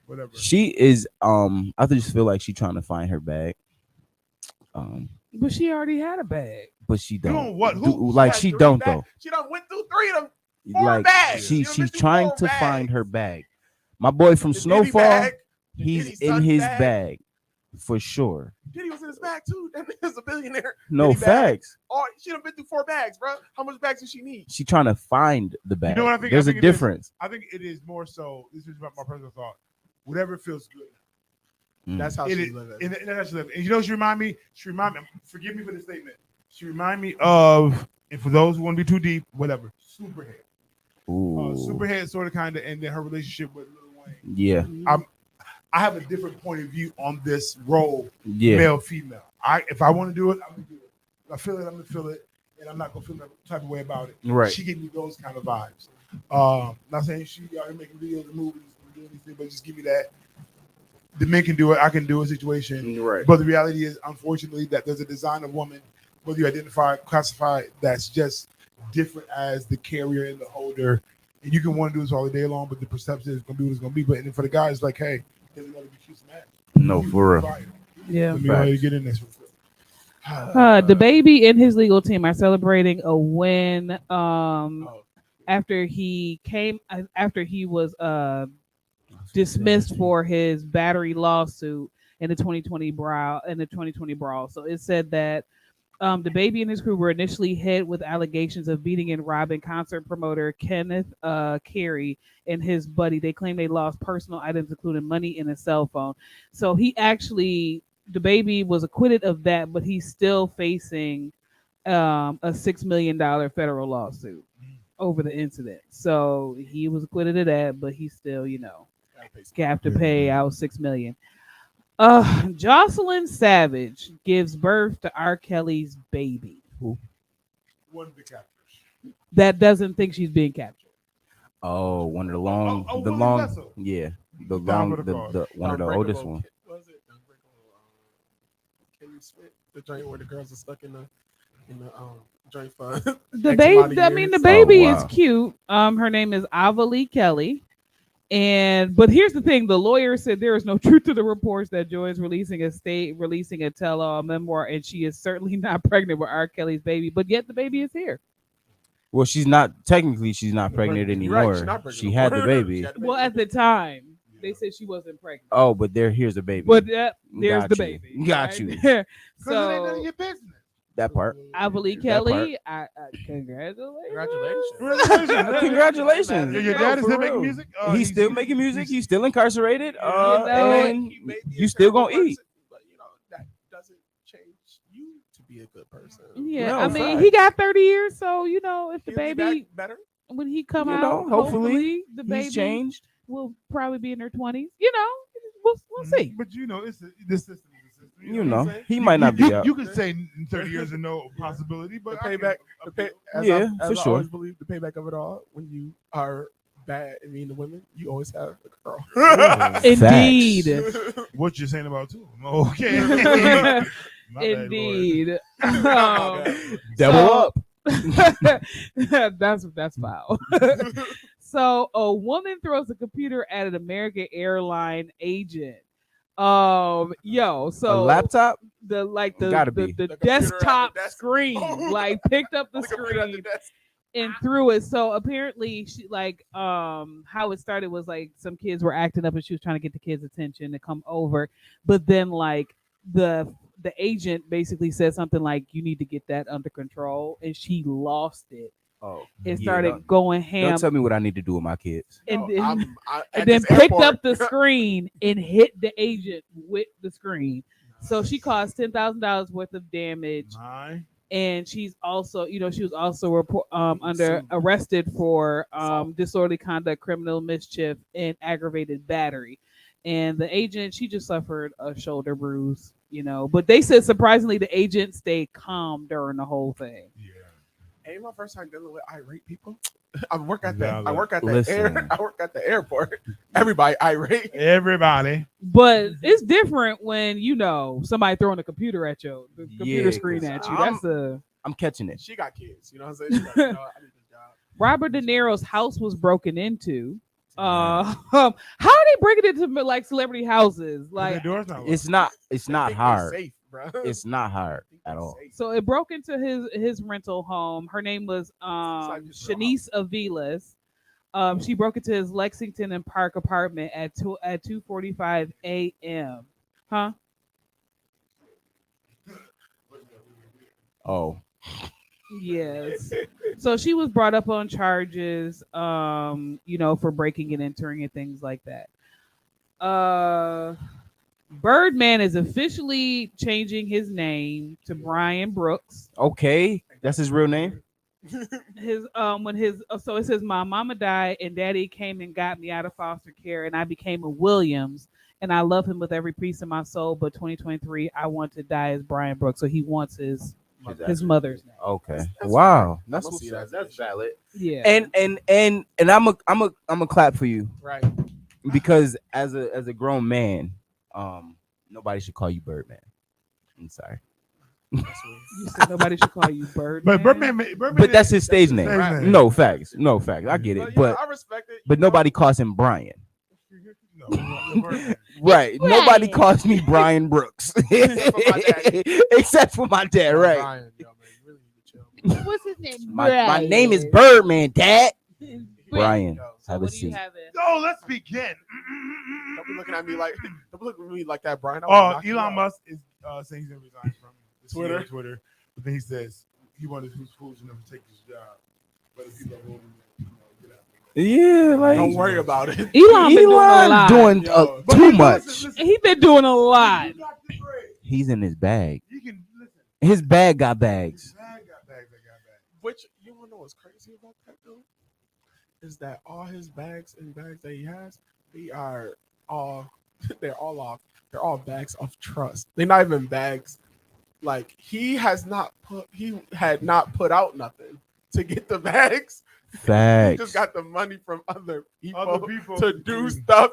Whatever. She is. I just feel like she trying to find her bag. But she already had a bag. But she don't. Doing what? Who? Like had she 3 don't bags. though. She done went through 3 of them. 4 Like bags. she's She done been trying through to 4 find bags. her bag. My boy from The Diddy Snowfall, bag. The he's Diddy in son his bag. bag for sure. Diddy was in his bag too. That nigga's a billionaire. No Diddy bag. facts. Oh, she done been through 4 bags, bro. How much bags does she need? She trying to find the bag. know what I think? There's I a think it is. difference. I think it is more so. This is my personal thought. Whatever feels good. That's how It she's is- living. And that's how she live. And you know what she remind me? She remind me. Forgive me for the statement. She remind me of, and for those who want to be too deep, whatever. Superhead. Ooh. Superhead sort of kind of, and then her relationship with Lil Wayne. Yeah. I have a different point of view on this role, Yeah. male female. If I want to do it, I'm gonna do it. If I feel it, I'm gonna feel it, and I'm not gonna feel that type of way about it. Right. She gave me those kind of vibes. Not saying she out here making videos and movies and doing anything, but just give me that. The men can do it, I can do a situation. Right. But the reality is, unfortunately, that there's a designer woman, whether you identify, classify, that's just different as the carrier and the holder. And you can want to do this all day long, but the perception is going to be what it's going to be. But and then for the guys, like, hey, there's another cute match. No, for real. Yeah. Let me go ahead and get in this. The baby and his legal team are celebrating a win after he was dismissed for his battery lawsuit in the 2020 brawl. So it said that the baby and his crew were initially hit with allegations of beating and robbing concert promoter Kenneth Carey and his buddy. They claim they lost personal items, including money and a cell phone. So the baby was acquitted of that, but he's still facing a $6 million federal lawsuit over the incident. So he was acquitted of that, but he still, have to pay out $6 million. Jocelyn Savage gives birth to R. Kelly's baby. Who? One of the captors. That doesn't think she's being captured. Oh, one of the Willie long, Vessel. yeah, the Down long, for the cause. the one of the oldest ones. Was it Kelly Smith, the joint where the girls are stuck in the joint for The X baby, amount of I mean, the years? baby Oh, is wow. cute. Her name is Avalee Kelly. But here's the thing: the lawyer said there is no truth to the reports that Joy is releasing a tell-all memoir, and she is certainly not pregnant with R. Kelly's baby. But yet the baby is here. Well, she's not pregnant You're right, anymore. she's not pregnant She no had more. the baby. She had the Well, at the time, they said she wasn't pregnant. Oh, but here's the baby. But there's Got the you. baby. Got right you. there. Because it ain't none of So your business. That part. Avalee That Kelly, congratulations. Congratulations. Congratulations. Your dad is still making music? He's still making music. He's still incarcerated. know, And He may be a you still terrible gonna eat. person, but that doesn't change you to be a good person. Yeah, No, I mean, facts. he got 30 years, so if the He'll be baby back better. when he come You out, know, hopefully the baby he's changed. will probably be in her 20s. We'll see. But this system is a system. You what know, I'm saying? he might not be You, out. you could say in 30 years and no possibility, but The payback, as Yeah, I for sure. always believe, the payback of it all, when you are bad and mean to women, you always have a girl. Indeed. What you're saying about two? Okay. My bad, Indeed. Double so- up. that's foul. So a woman throws a computer at an American airline agent. So A laptop? the Gotta be. the The computer at the desktop desk. screen like picked up the Computer at the screen desk. and threw it. So apparently she how it started was like some kids were acting up and she was trying to get the kids' attention to come over, but then like the agent basically said something like, you need to get that under control, and she lost it Oh, and yeah, started going don't ham tell me what I need to do with my kids. and No, then, at and then this picked airport- up the screen and hit the agent with the screen. So she caused $10,000 worth of damage, My. and she's also, she was also arrested for disorderly conduct, criminal mischief, and aggravated battery. And the agent, she just suffered a shoulder bruise, But they said surprisingly, the agent stayed calm during the whole thing. Yeah. Ain't my first time dealing with irate people. I work at Valid. I work at the Listen. I work at the airport. Everybody irate. Everybody. But it's different when somebody throwing a computer at you, the computer Yeah, screen 'cause at you. That's a I'm catching it. She got kids. You know what I'm saying? She got, I need this job. Robert De Niro's house was broken into. How are they breaking into like celebrity houses? The Like, door's not It's locked. not Think they hard. Safe, bro. It's not hard at all. so it broke into his rental home. Her name was like his real Shanice Aviles. She broke into his Lexington and Park apartment at 2:45 a.m. Huh? Oh, Yes. So she was brought up on charges, for breaking and entering and things like that. Birdman is officially changing his name to Brian Brooks. okay. That's his real name. his when his so it says my mama died and daddy came and got me out of foster care and I became a Williams and I love him with every piece of my soul. But 2023, I want to die as Brian Brooks, so he wants his mother's name. Okay. That's Wow. fair. That's I'm gonna what's see up. that. That's valid. Yeah, And I'm a clap for you Right. because as a grown man, nobody should call you Birdman. I'm sorry. you said nobody should call you Bird. But Birdman, But that's his stage name. stage name. No facts. No facts. I get it. But I respect it. but nobody calls him Brian. No, Birdman. Right. Nobody calls me Brian Brooks. Except for my dad, right. Brian, yo, man, you really need to chill. What's his name? My name is Birdman, Dad. Brian, Yo, So have a what do you seat. have in? So let's begin. Don't be looking at me like don't be looking at me like that, Brian. I will Oh, knock you Elon out. Musk is saying he's gonna resign from the CEO of Twitter. Twitter, but then he says he wanted who's foolish enough to take his job. But if you love him, get out. Yeah, like Don't worry about it. Elon been doing a lot. doing Yo, But too hey, much. listen, He been doing a lot. You got the bread. He's in his bag. You can listen. His bag got bags. His bag got bags. I got bags. Which you wanna know what's crazy about that though? Is that all his bags and bags that he has, they are all they're all bags of trust. They're not even bags. Like he had not put out nothing to get the bags. He Facts. just got the money from other people people to do stuff.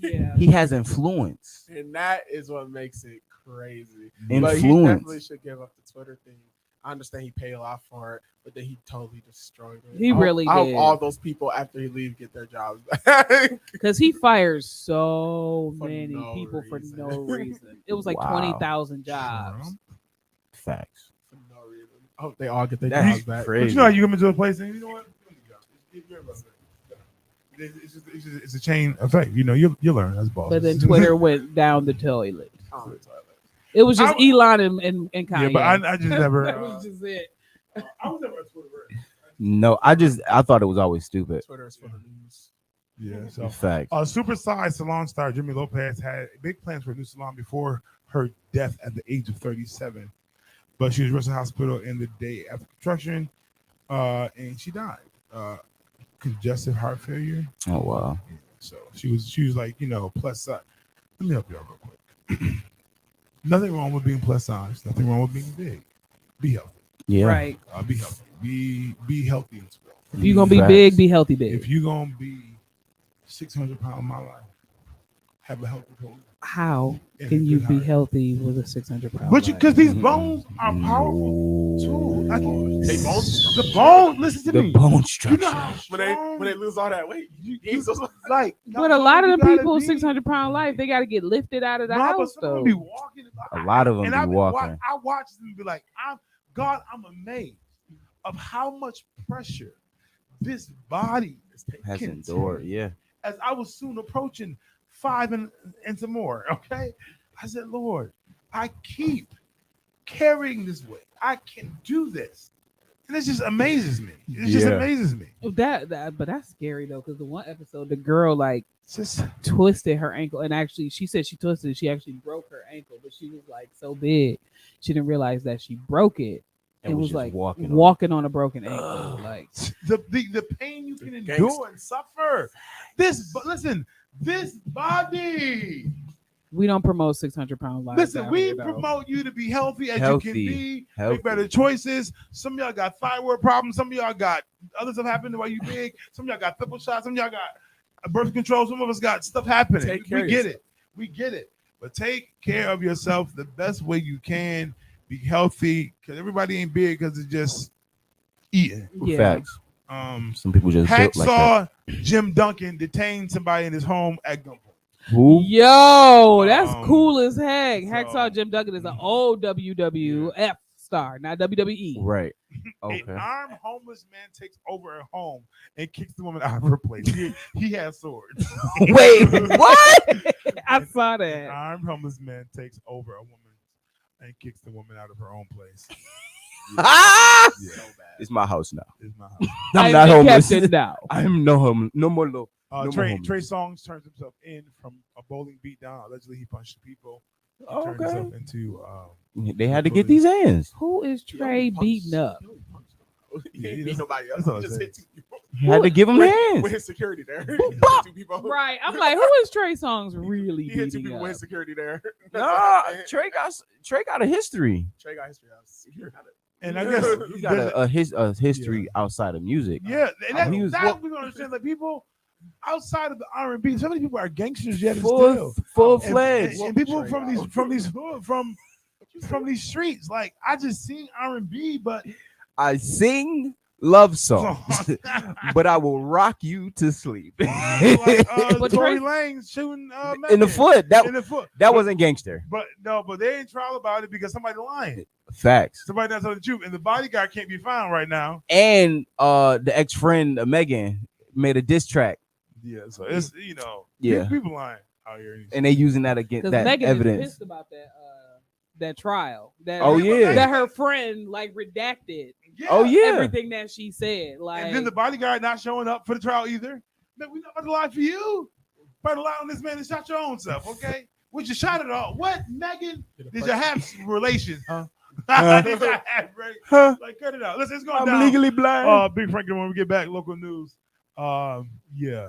Yeah. He has influence. And that is what makes it crazy. But he Influence. definitely should give up the Twitter thing. I understand he paid a lot for it, but then he totally destroyed it. He really I hope did. all those people after he leaves get their jobs back. Because he fires so For many no people for reason. no reason. It was like Wow. 20,000 jobs. Facts. For no reason. I hope they all get their That's jobs back. But crazy. you know how you come into a place and you know what? It's a chain effect. You know, you learn as boss. But then Twitter went down the toilet. Oh, It was just I- Elon and Kanye. Yeah, but I just never. That was just it. I was never a Twitter. No, I thought it was always stupid. Twitter is for the news. Yeah. So, Facts. supersized salon star Jimmy Lopez had big plans for a new salon before her death at the age of 37, but she was rushed to the hospital in the day after construction, and she died. Congestive heart failure. Oh wow. So she was like, plus size. Let me help you out real quick. Nothing wrong with being plus size. Nothing wrong with being big. Be healthy. Yeah. Right. Be healthy. Be healthy as well. If you're going to be Facts. big, be healthy big. If you're gonna be 600 pounds my life, have a healthy goal. How And can a you good be heart. healthy with a 600-pound But because life? these bones are powerful too. Like, They bones. the bone. Listen to The me. bone You structure. know how When they lose all that weight, like. But a lot of the people, six 600-pound life, they got to get lifted out of the house, though. Be walking. A lot of them and be I've been walking. I watch them be like, I'm amazed of how much pressure this body Has can endured. take. Yeah. As I was soon approaching 5 and some more, okay? I said, Lord, I keep carrying this weight. I can do this. And it just amazes me. It just Yeah. amazes me. But that's scary, though, because the one episode, the girl, like, It's just twisted her ankle. And actually, she said she twisted it. She actually broke her ankle, but she was, like, so big, she didn't realize that she broke it. And It was was just like walking on a broken ankle. Like, the pain you can endure and suffer. This body. we don't promote 600-pound lives. Listen, out we here, though. promote you to be healthy as Healthy. you can be. Healthy. Make better choices. Some of y'all got thyroid problems. Some of y'all got other stuff happening while you big. Some of y'all got triple shots. Some of y'all got birth control. Some of us got stuff happening. Take care We of get yourself. it. We get it. But take care of yourself the best way you can. Be healthy, because everybody ain't big because it's just eating. Yeah. Facts. Um, Some people just built like that. Hacksaw Jim Duncan detained somebody in his home at gunpoint. Who? Yo, that's cool as heck. so- Hacksaw Jim Duggan is an old WWF star, not WWE. Right. An Okay. armed homeless man takes over a home and kicks the woman out of her place. He has swords. Wait, what? I saw An that. armed homeless man takes over a woman and kicks the woman out of her own place. Ah! Yeah. It's my house now. It's my house. I'm not homeless. Captain now. I'm no homeless. No more low. No more Trey homeless. Songz turns himself in from a bowling beatdown. Allegedly, he punched people. He turned Okay. himself into. They had to get these hands. Who is Trey beating up? He Yeah, ain't beat that's- nobody else. that's all He I'm just saying. hit 2 people. Had to give him With hands. his security there. He hit 2 people. Right. I'm like, who is Trey Songz really He hit 2 beating people with up? his security there. That's Nah, what I'm saying. Trey got a history. Trey got history. Security got it. And I guess He got a history outside of music. Yeah, and that's, He was- that's we gonna understand that people outside of the R&B, so many people are gangsters yet and Full still. fledged. And people from these streets. Like I just seen R&B, but I sing love songs, but I will rock you to sleep. like But Tory Trey- Lanez shooting In the Megan. foot. In the foot. That wasn't gangster. But they ain't trial about it because somebody lying. Facts. Somebody not telling the truth, and the bodyguard can't be found right now. And the ex-friend of Megan made a diss track. Yeah, so it's Yeah. people lying out here. And they using that against Because that Megan is evidence. pissed about that trial. That Oh, yeah. that her friend like redacted Oh yeah. everything that she said. Like, And then the bodyguard not showing up for the trial either. Man, we not about to lie for you. About to lie on this man and shot your own self, okay? Would you shot it all? What, Megan? Did you have relations, huh? Did you have, right? Huh? Like, cut it out. Listen, it's going I'm down. legally blind. Big Frank, when we get back, local news. Yeah.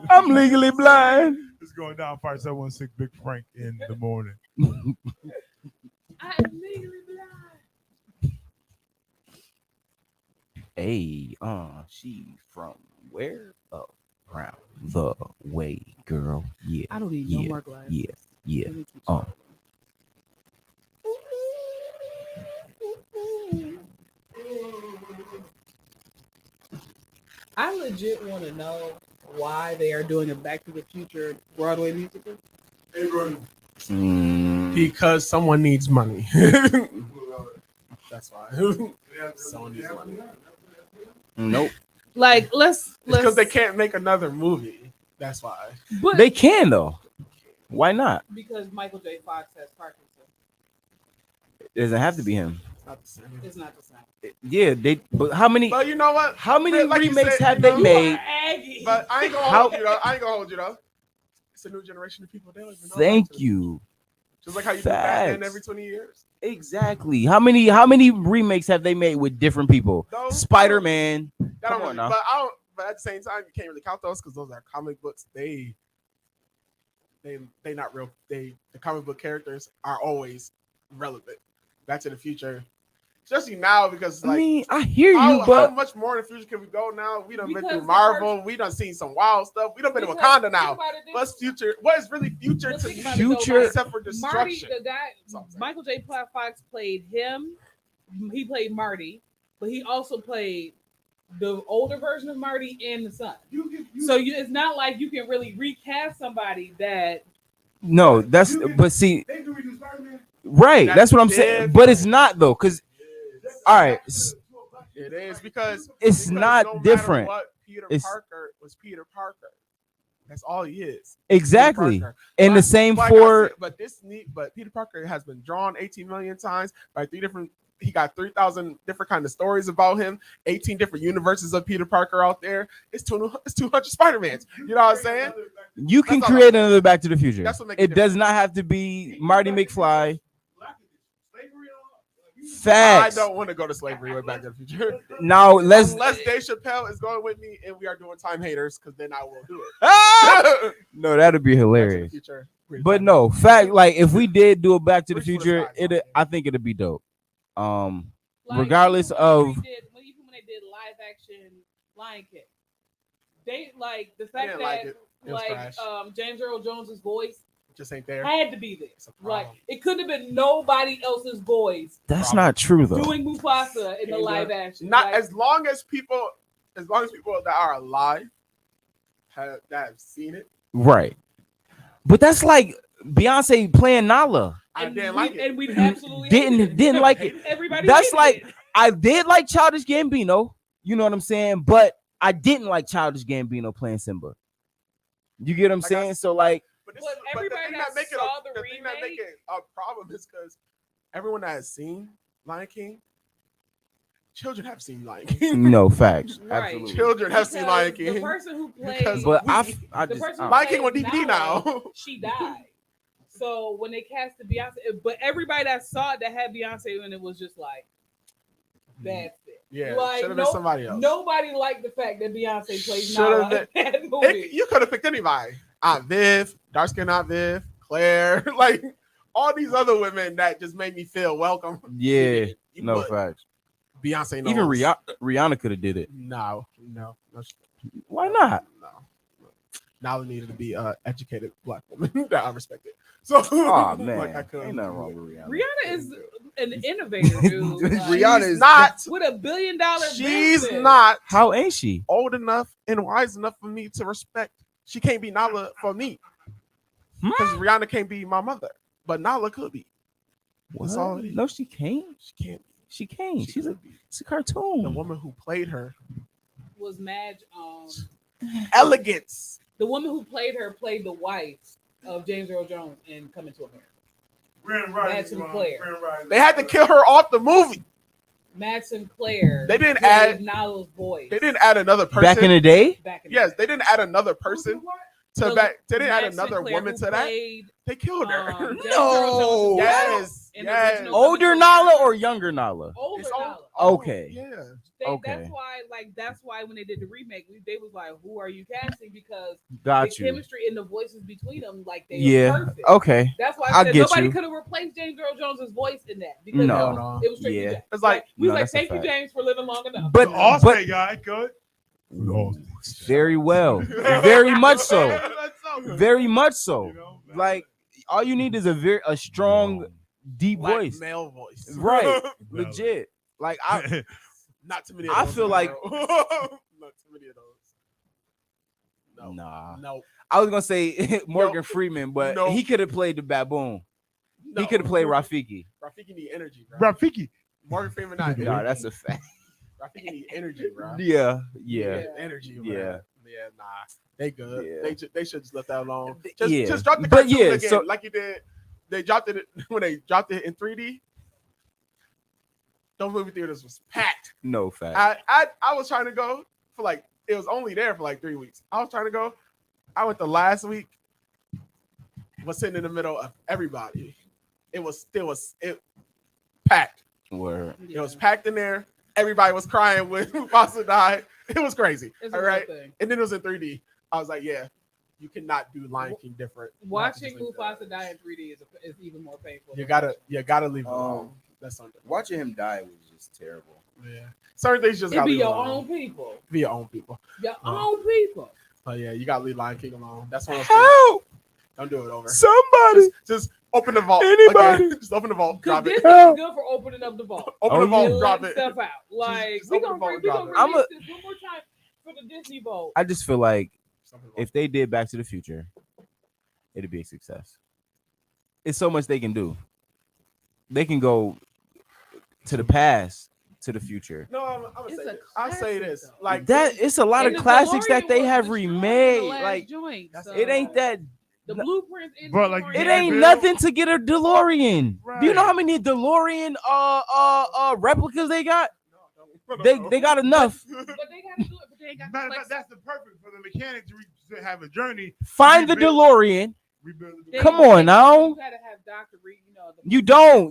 I'm legally blind. It's going down 5716 Big Frank in the morning. I'm legally blind. Hey, she from where? Around the way, girl. Yeah. I don't need yeah, no more glass. Yeah. Yeah. Let me keep I legit want to know why they are doing a Back to the Future Broadway musical. Because someone needs money. That's why. Someone needs money. Nope. Like, let's Because they can't make another movie. That's why. But They can though. Why not? because Michael J. Fox has Parkinson's, It doesn't have to be him. It's not the same. it's not the same. Yeah, but how many But you know what? how many Like you remakes said, have you they know, made? Aggie. But I ain't gonna How- hold you though. I ain't gonna hold you though. It's a new generation of people. They don't even know. Thank about it. you. Just like how you do Batman Facts. every 20 years. Exactly. How many remakes have they made with different people? Those- Spider-Man. That Come don't on really, now. but I don't. But at the same time, you can't really count those because those are comic books. They not real. The comic book characters are always relevant. Back to the Future, especially now because like I mean, I hear you, how but much more in the future can we go now? We done been Because through the Marvel. We done seen some wild stuff. We done been in Because Wakanda think now. about it, What's future? What is really future But to think about it, though, Future- like, except for Marty, destruction? the guy, That's all I'm saying. Michael J. Fox played him. He played Marty, but he also played the older version of Marty and the son. So it's not like you can really recast somebody that. no, that's but see, They do redo Spider-Man. right. That's what I'm Yeah. saying. But it's not though, because all right, It is because It's not no matter different. What Peter It's- Parker was Peter Parker. That's all he is. exactly. Peter Parker. And the But same like I for said, but Peter Parker has been drawn 18 million times by 3 different. He got 3,000 different kind of stories about him. 18 different universes of Peter Parker out there. It's 200 Spider-Mans. You know what I'm saying? you can That's all create another Back to the Future. That's what makes it It does not have to be Marty McFly. I Facts. don't want to go to slavery way Back to the Future. Now let's Unless Dave Chappelle is going with me and we are doing Time Haters, because then I will do it. Ah! No, that'd be Back to the hilarious. Future. But no, fact, like if we did do a Back to the Which one is Future, that? I think it'd be dope. Like, Regardless even of when they did live action Lion King, they like the fact didn't that like it. It was like trash. James Earl Jones's voice Just ain't there. had to be there. It's a problem. Like it couldn't have been nobody else's voice that's not true though. doing Mufasa in the Can't live do it. action. Not Like, as long as people that are alive that have seen it. Right. But that's like Beyonce playing Nala. I and didn't we, like it. and we absolutely hated it. Didn't like it. Everybody That's hated like it. I did like Childish Gambino. You know what I'm saying? But I didn't like Childish Gambino playing Simba. You get what I'm Like I saying? So like But, But everybody that make it saw the the thing that make remake- it a problem is because everyone that has seen Lion King, children have seen Lion King. no facts. Right. Absolutely. Children have seen Because Lion the King. person who played Because But I the just person who Lion King on played DVD Nala, now. she died. So when they casted Beyonce, but everybody that saw it that had Beyonce in it was just like, That's it. Yeah, Like, should have been somebody else. Nobody liked the fact that Beyonce played Should have Nala in that movie. You could have picked anybody. Aunt Viv, dark skin Aunt Viv, Claire, like all these other women that just made me feel welcome. Yeah, no But facts. Beyonce knows. Even Rihanna could have did it. No. Why not? No. Nala needed to be educated black woman that I respected. So, Oh man, like, I couldn't ain't nothing do wrong it. with Rihanna. Rihanna is an innovator, dude. Like, Rihanna is not. with $1 billion. She's business. not How ain't she? old enough and wise enough for me to respect. She can't be Nala for me because Rihanna can't be my mother, but Nala could be. That's all it is. No, she can't. She can't be. She can't. She She's could be. it's a cartoon. The woman who played her Was Madge. elegance. The woman who played her played the wife of James Earl Jones in Coming to America. Madge Sinclair. They had to kill her off the movie. Madge Sinclair. They didn't played add- Nala's voice. They didn't add another person. Back in the day, Back in Yes, they didn't add another person to So back. They didn't add Madge another Sinclair, woman who to that. played, They killed her. James Earl Jones' wife Yes. in the Yes. original older Coming to Nala America. or younger Nala? Older It's Nala. Okay. Yeah. Okay. That's why when they did the remake, they was like, "Who are you casting?" Because Got the you. chemistry and the voices between them, like they Yeah. were perfect. Okay. That's why I I said get nobody you. could have replaced James Earl Jones's voice in that because No. it was strictly Yeah. James. It's like- we No, was like, that's a "Thank you, fact. James, for living long enough." But Allstate guy, good. very well, very much so, very much so. Like all you need is a strong, deep Black voice, male voice. right? Legit. Like I Not too many of I those. feel like- Not too many of those. No. nah. No. I was gonna say Morgan Freeman, but No. he could have played the baboon. No. He could have played Rafiki. Rafiki need energy, bro. Rafiki. Morgan Freeman not Nah, energy. that's a fact. Rafiki need energy, bro. Yeah. Energy, bro. Yeah. Yeah, nah. They good. Yeah. They should just let that alone. Yeah. Just drop the But cartoon yeah, again, so- like you did. They dropped it when they dropped it in 3D. Those movie theaters was packed. No fact. I was trying to go for like it was only there for like 3 weeks. I was trying to go. I went the last week. Was sitting in the middle of everybody. It packed. Word. It was packed in there. Everybody was crying when Mufasa died. It was crazy. It's a All real right. thing. And then it was in 3D. I was like, yeah, you cannot do Lion King different. Watching You have to just leave Mufasa die in 3D is even more painful. You gotta leave it alone. That's something. Watching him die was just terrible. Yeah. Certain things just It gotta be leave your alone. own people. Be your own people. Your own people. Oh yeah, you gotta leave Lion King alone. That's one of those things. Help! Don't do it over. Somebody. Just open the vault. Anybody. Again. Just open the vault. Because Drop this it. is good for opening up the vault. Open Oh, the vault. yeah. And Drop letting it. stuff out. Like, Just we open gonna the vault, release drop it. this one more time for the Disney Oh, Vault. I just feel like Just open the vault. if they did Back to the Future, it'd be a success. It's so much they can do. They can go to the past, to the future. No, I'm gonna It's say a this. I'll say classic, this. though. Like That it's a lot And of the classics DeLorean that they was have destroyed in the remade. last Like joint, so it ain't that. the blueprints. In Bro, the like, DeLorean. It Yeah, ain't Bill. nothing to get a DeLorean. Do you know Right. how many DeLorean replicas they got? No. They got enough. But they gotta do it. But they ain't got Matter the of fact, flex. that's the perfect for the mechanic to have a journey. Find the Rebuild- DeLorean. Rebuild the They- Come they- on now. You gotta have Dr. Reed. You don't.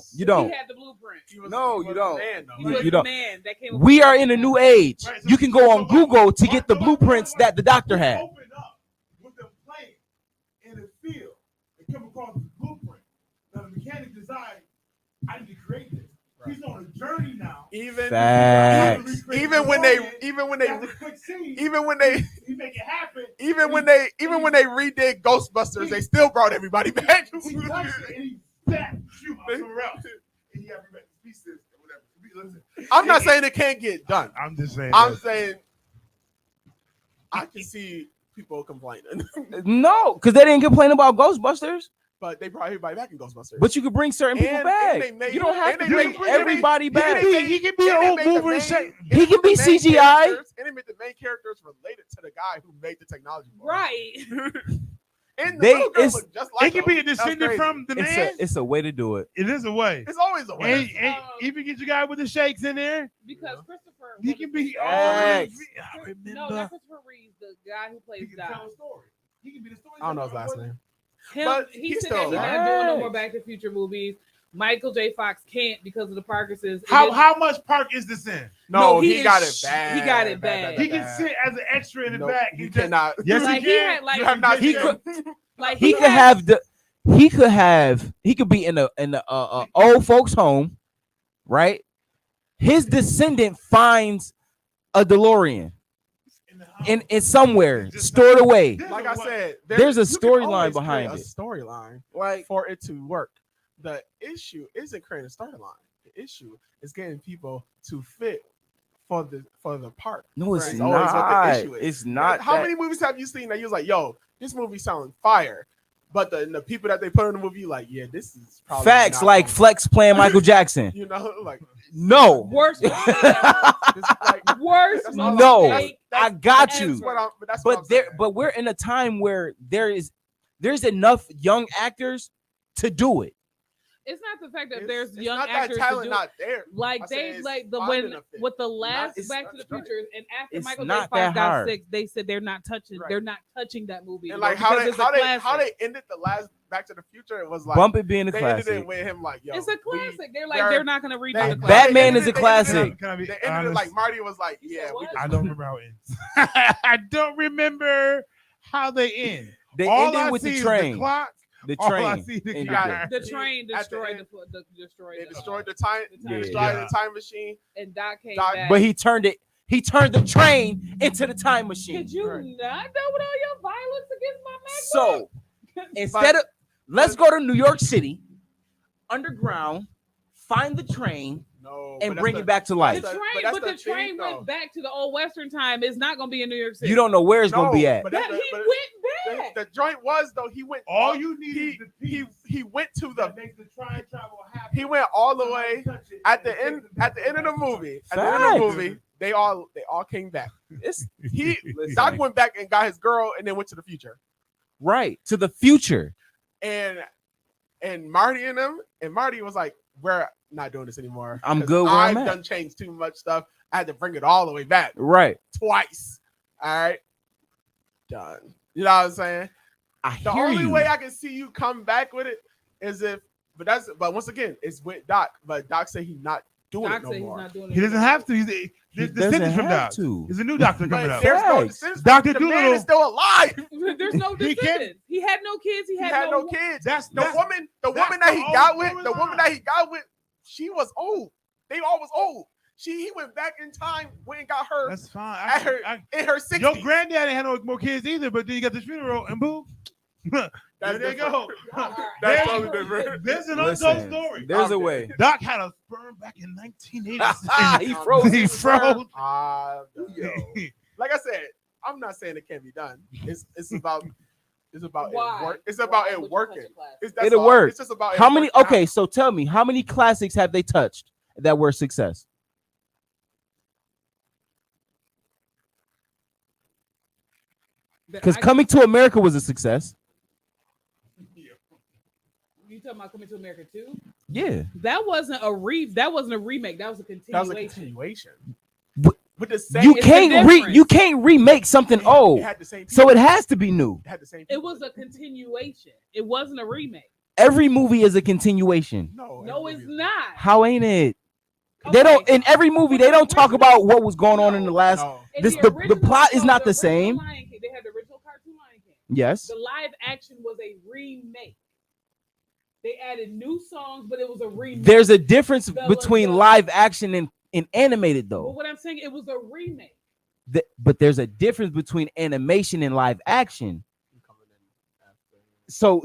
He had the blueprint. No, you don't. He You- was you the don't. man that came up We with are the in a new blueprint. age. Right, so- You can go on so- Google to get the Wait, blueprints that the doctor had. Open up with them playing in the field and come across the blueprint. Now the mechanic designed, I need to create this. He's on a journey now. Even Facts. even when they That's a quick scene. even when they He make it happen. even when they redid Ghostbusters, they still brought everybody back. He touched it and he back shoot somewhere else. And he got to make pieces or whatever. Listen, I'm not saying it can't get done. I'm just saying. I'm that- saying I can see people complaining, No, because they didn't complain about Ghostbusters. but they brought everybody back in Ghostbusters. But you could bring certain people And back. they made- You don't have and to they bring made- everybody he back. he can be And an they old made the mover and main- shake. and He they can made be the main CGI. characters- And they made the main characters related to the guy who made the technology. for it. Right. And the They- little girl it's- looked just like It can be a him. That's descendant crazy. from the man. It's a way to do it. It is a way. It's always a way. And even get your guy with the shakes in there. Because Christopher. He can be. Facts. I No, remember. not Christopher Reeves, the guy who He plays can Doc. tell a story. He can be the story. I don't know his last name. Him, But he he's said that still he's alive. not doing no more Back to the Future movies. Michael J. Fox can't because of the Parkinson's. How much Park is this in? No, he he got is- it bad. he got it bad. He can sit as an extra in the Nope, back. he and just- cannot. Yes, Like, he he can. had, like- You have not He seen could- him. Like He could have the. He could be in the old folks' home, right? His descendant finds a DeLorean in somewhere Just stored away. Like I said, There's a you can storyline always behind create it. A storyline Like for it to work. The issue isn't creating a storyline. The issue is getting people to fit for the part. no, it's That's always what the not. issue is. It's not. How that- many movies have you seen that you was like, yo, this movie sounds fire, but the people that they put in the movie, like, yeah, this is probably facts not like gonna- Flex playing Michael Jackson? you know, like No, worst, this is like worst. That's all I'm no, saying. I got that's you. what I'm- that's what I'm But there, saying. but we're in a time where there's enough young actors to do it. It's not the fact that It's- there's it's young not actors that talent to do. not there. Like I said they it's like the finding when a fit. with the last it's- Back to the Future and after it's Michael J. not Fox that got hard. sick, they said they're not touching. Right. They're not touching that movie. And anymore like how because they it's a how they classic. how they ended the last Back to the Future, it was like Bump it being a they ended classic. it with him like, yo, It's a we- classic. They're like they're not gonna redo they- the classic. Batman they is a ended it- classic. Can I be They ended it honest? like Marty was like, You yeah, said we what? just I don't remember how it ends. I don't remember how they end. They All ended I with see the is train. The clock. The All I train. see is the ended car. The train At the destroyed end, the destroyed they the destroyed the time, the they time destroyed Yeah. the time machine. and Doc came Doc- back. But he turned the train into the time machine. Could you Right. not know with all your violence against my man? So instead of let's go to New York City, underground, find the train, No, and but bring that's it back to the life. that's train, that's but the the thing, train though. went back to the old Western time. It's not gonna be in New York City. You don't know where it's gonna be No, at. but That, that's he the, went back. the joint was though he went All you need he is the piece he went to the that makes the train travel happen. he went all the way at the end of the movie. At the end of Facts. the movie, they all came back. It's He Listen. Doc went back and got his girl and then went to the future. right to the future. And Marty and them, and Marty was like, we're not doing this anymore. I'm 'Cause good where I've I'm at. done changed too much stuff. I had to bring it all the way back Right. twice. All right. Done. You know what I'm saying? I The hear only you. way I can see you come back with it is if but once again, it's with Doc. But Doc said he's not doing Doc it no said he's more. not doing it. He doesn't have to. He's He the doesn't sentence from have Doc. to. There's a new doctor coming But up. there's no Facts. descendants. Dr. The man Dolittle- is still alive. There's no He can't- descendants. He had no kids. He had no kids. That's The woman that's that he the got old with, the storyline. woman that he got with, she was old. They all was old. He went back in time, went and got her That's fine. at her in her 60s. Your granddaddy had no more kids either, but then you got the funeral and boom. there That's they go. That's There's- totally different. There's an Listen, untold story. There's a way. Doc had a sperm back in 1980. He froze. He froze. Yo. Like I said, I'm not saying it can't be done. It's about Why? it work. It's Why about would it you working. touch a class? That's It'll all. work. It's just about it How many? working Okay, out. so tell me, how many classics have they touched that were a success? Because I- Coming to America was a success. You talking about Coming to America too? Yeah. That wasn't a remake. That was a continuation. That was a continuation. But- With the same, You It's the can't difference. you can't remake something old. It had the same. So people. it has to be new. It had the same. It people. was a continuation. It wasn't a remake. Every movie is a continuation. no. No, it's not. How ain't it? Okay. They don't in every movie they don't talk about what was going on in the last. No. In This the original- plot is not the the same. original Lion King, they had the original cartoon Lion King. Yes. The live action was a remake. They added new songs, but it was a remake. There's a difference Bella between Bella. live action and animated But though. what I'm saying, it was a remake. But there's a difference between animation and live action. So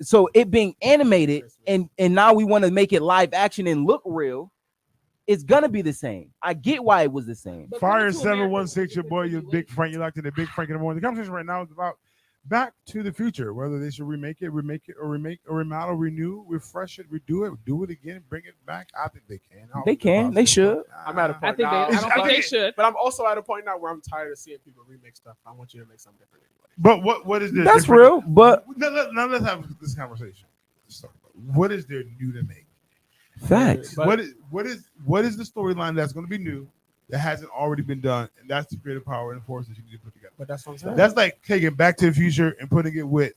so it being animated and now we want to make it live action and look real, it's gonna be the same. I get why it was the same. But Fire Coming to America 716, your was a boy, your big continuation. Frank. You like it, the big Frank in the morning. The conversation right now is about Back to the Future, whether they should remake it, or remodel, renew, refresh it, redo it, do it again, bring it back. I think they can. They can. They should. I'm at a I point think they. now. I don't think they should. But I'm also at a point now where I'm tired of seeing people remake stuff. I want you to make something different anyway. But what is the That's difference? real, but Now let's have this conversation. Let's talk about it. What is there new to make? facts. But- What is the storyline that's going to be new that hasn't already been done? And that's the creative power and force that you need to put together. But that's what I'm saying. That's like taking Back to the Future and putting it with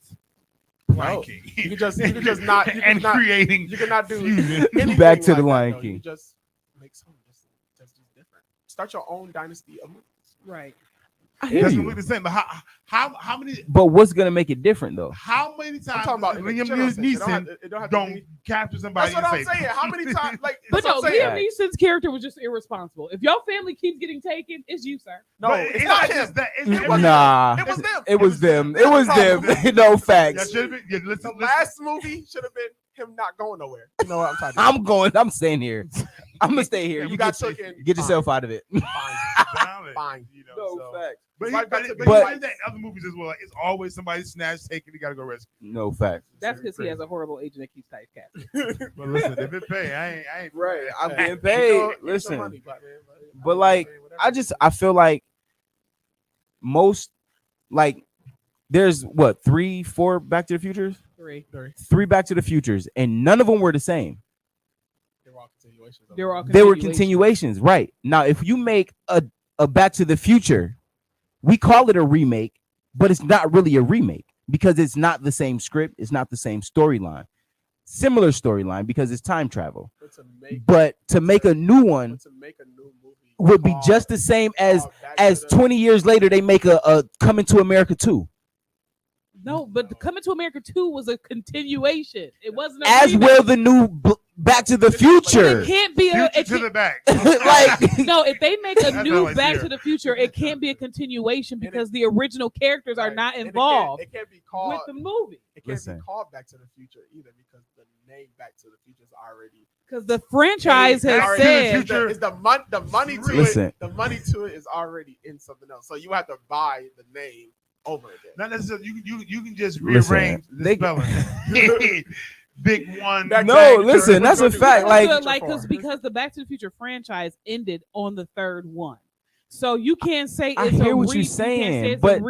Lion King. You can just not creating. You cannot do fusion. anything Back to like the that, Lion though. King. You just make something just different. Start your own dynasty of movies. Right. I hear That's you. completely the same. But how many? But what's gonna make it different though? How many times I'm talking about in the Liam general sense. Neeson It don't have to don't be- capture somebody? That's what I'm and say, saying. How many times? Like, But that's no, what I'm saying. Liam Neeson's character was just irresponsible. If your family keeps getting taken, it's you, sir. No, But it's not him. just that. It wasn't Nah, It was them. it was them. That's It was the them. problem. No That facts. should have been. Yeah, The listen. last movie should have been him not going nowhere. You know what I'm trying to do? I'm going. I'm staying here. I'm gonna stay here. You You got get, taken. get yourself out of it. Fine. You know, so. facts. But Like, but that's a but big you fight. see that in other movies as well. Like, it's always somebody snatched, taken. You gotta go rescue. No facts. That's because he has a horrible agent that keeps typecasting. But listen, if it pay, I ain't Right. I'm Hey, getting you paid. know, get your Listen. money, black man, But like, I feel like most, like, there's what 3, 4 Back to the Futures, 3. 3 Back to the Futures, and none of them were the same. They were all continuations. of They were all They were continuations. continuations, right? Now, if you make a Back to the Future, we call it a remake, but it's not really a remake because it's not the same script, it's not the same storyline. Similar storyline because it's time travel. But to make a new one to make a new movie would be called- just the same as called Back to as the- 20 years later they make a Coming to America 2. No, but the Coming to America 2 was a continuation. It wasn't a As remake. well the new Back to the It Future. can't be a Future it to the can't- back. Like no. If they make a That's new how I Back see to it. the Future, it can't be a continuation because the original characters are Right. not And involved It can't be called. with the movie It can't Listen. be called Back to the Future either because the name Back to the Future is already. because the franchise It's has already- said Future- is the money to Listen. it. The money to it is already in something else. So you have to buy the name over again. Not necessarily. You can just Listen, rearrange the they- spelling. Big one. Back No, to- listen, that's a What you fact. gonna do? Like, because the Back to the Future franchise ended on the third one. So you can't say I it's hear a what re- you're you can't say saying, it's but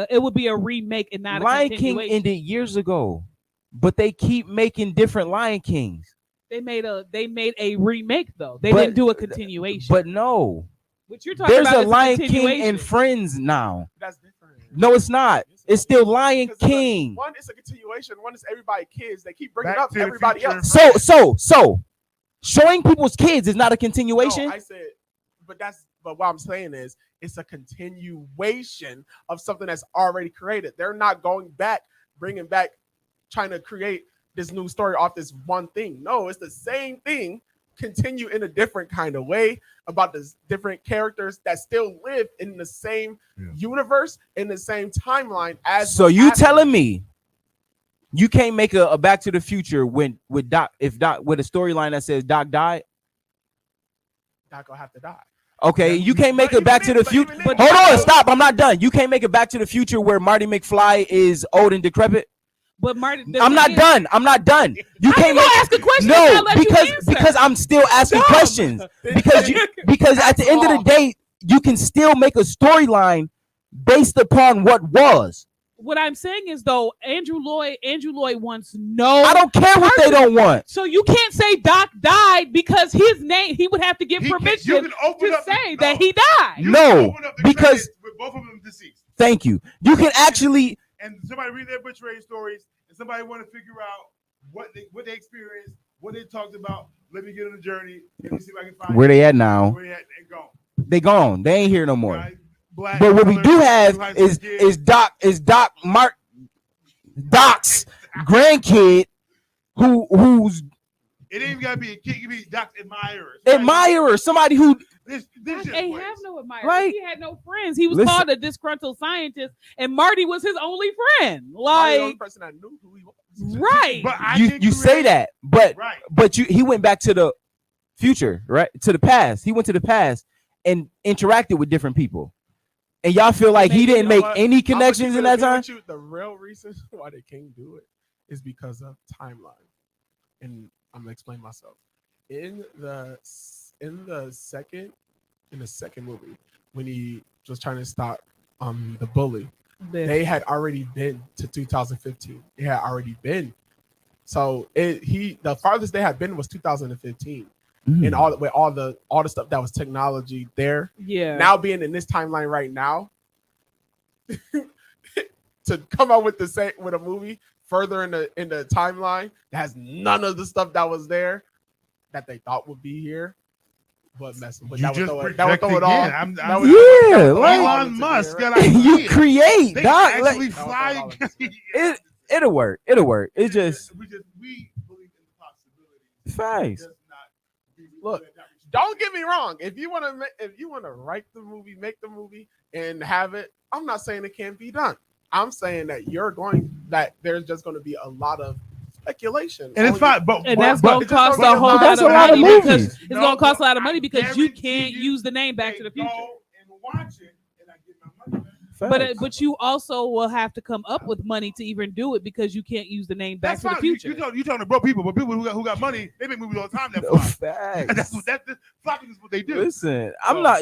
it would be a remake and not a Lion King continuation. ended years ago, but they keep making different Lion Kings. They made a remake though. They But- didn't do a continuation. But no, what you're talking there's about a is Lion King continuation. and Friends now. That's different. No, it's not. It's still Lion Because King. One is a continuation. One is everybody kids. They keep bringing Back up to the everybody Future. else. So showing people's kids is not a continuation. No, I said, but what I'm saying is it's a continuation of something that's already created. They're not going back, bringing back, trying to create this new story off this one thing. No, it's the same thing, continue in a different kind of way about the different characters that still live in the same universe, in the same timeline as. So what's you happening. telling me you can't make a Back to the Future with Doc with a storyline that says Doc died? Doc gonna have to die. Okay, you can't make But a Back to even the then- Future. but even Hold then- on, stop. I'm not done. You can't make a Back to the Future where Marty McFly is old and decrepit. But Marty, I'm not done. I'm not done. You How can't you gonna make ask a question? no and not let you because answer? I'm still asking Dumb. questions because at the end of the day you can still make a storyline based upon what was. What I'm saying is though, Andrew Lloyd wants no. I don't care what they don't want. So you can't say Doc died because his name. He would have to give He can- permission you can open to up the- say no. that he died. You No, can open up the because- credits with both of them deceased, Thank you. You can actually and somebody read their obituary stories, and somebody want to figure out what they experienced, what they talked about. Let me get on the journey. Let me see if I can find where they at now. Where they at? They gone. They gone. They ain't here no more. Right? Black, But what we color, do have high school is kids. Doc's grandkid who's It ain't even gotta be a kid. It can be Doc admirers. admirer, somebody who This Doc shit ain't plays. have no admirers. Right. He had no friends. He was Listen. called a disgruntled scientist, and Marty was his only friend. Marty the only Like, person that knew who he was. right? But I you can say create- that, but Right. he went back to the future, right? To the past. He went to the past and interacted with different people. And y'all feel like he You didn't know make what? any I'ma connections keep in it that real time? with you. The real reason why they can't do it is because of timeline, and I'm gonna explain myself. In the second movie, when he was trying to stop the bully, they had already been to 2015. They had already been. So the farthest they had been was 2015. And all the stuff that was technology there. Yeah. Now being in this timeline right now, to come out with a movie further in the timeline that has none of the stuff that was there that they thought would be here. But messing, but You that would just throw it project all. again. like Elon Musk. you create, They dog. actually Like, fly. it'll work. It'll work. It just we believe in the possibilities. facts. Look, don't get me wrong. If you want to write the movie, make the movie, and have it, I'm not saying it can't be done. I'm saying that there's just going to be a lot of speculation, And it's fine, but that's going to cost a a whole that's lot a of lot of money movies. because it's No, going to cost a but lot of money I because you guarantee can't you use the name Back to the Future. Go and watch it, and I get my money back. But you also will have to come up with money to even do it because you can't use the name Back That's to the fine. Future. You talking to broke people, but people who got money, they make movies all the time. That No, fly. facts. That's flocking is what they do. Listen, So, I'm not.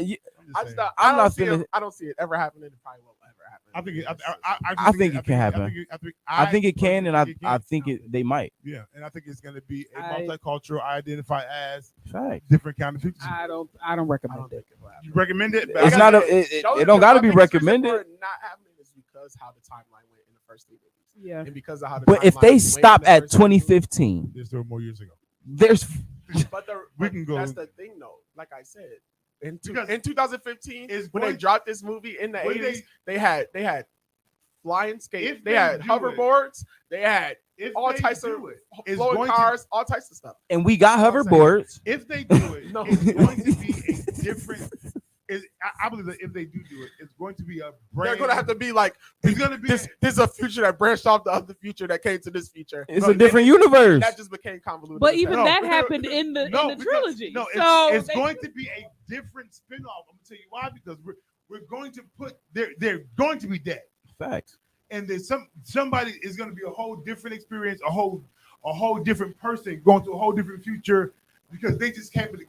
I not don't see it ever happening. It probably won't ever happen. I think it can happen. I think it can, and I think they might. Yeah, and I think it's going to be a I- multicultural. I identify as Facts. different kind of people. I don't recommend it. You recommend it? It's not. It don't got to be recommended. Not happening is because how the timeline went in the first 3 movies. Yeah. And because of how the But if timeline they went stop in the at first 3 movies. 2015, There's still more years ago. there's But We can go- That's the thing, though. Like I said, in Because 2015, it's when they going- dropped this movie in the when 80s, they had flying skates, If they they had do hoverboards, they had If all they types do of it, it's flowing going cars, all types of stuff. and we got That's what I'm hoverboards. If they do it, No. it's going to be a different. I believe that if they do it, it's going to be a brand. They're gonna have to be like, It's going to be. this is a future that branched off the other future that came to this future. It's No, a different universe. That just became convoluted. But as even hell. that happened in the because- trilogy. No, so it's they- going to be a different spinoff. I'm gonna tell you why, because we're going to put they're going to be dead, Facts. and there's somebody is going to be a whole different experience, a whole different person going to a whole different future because they just came with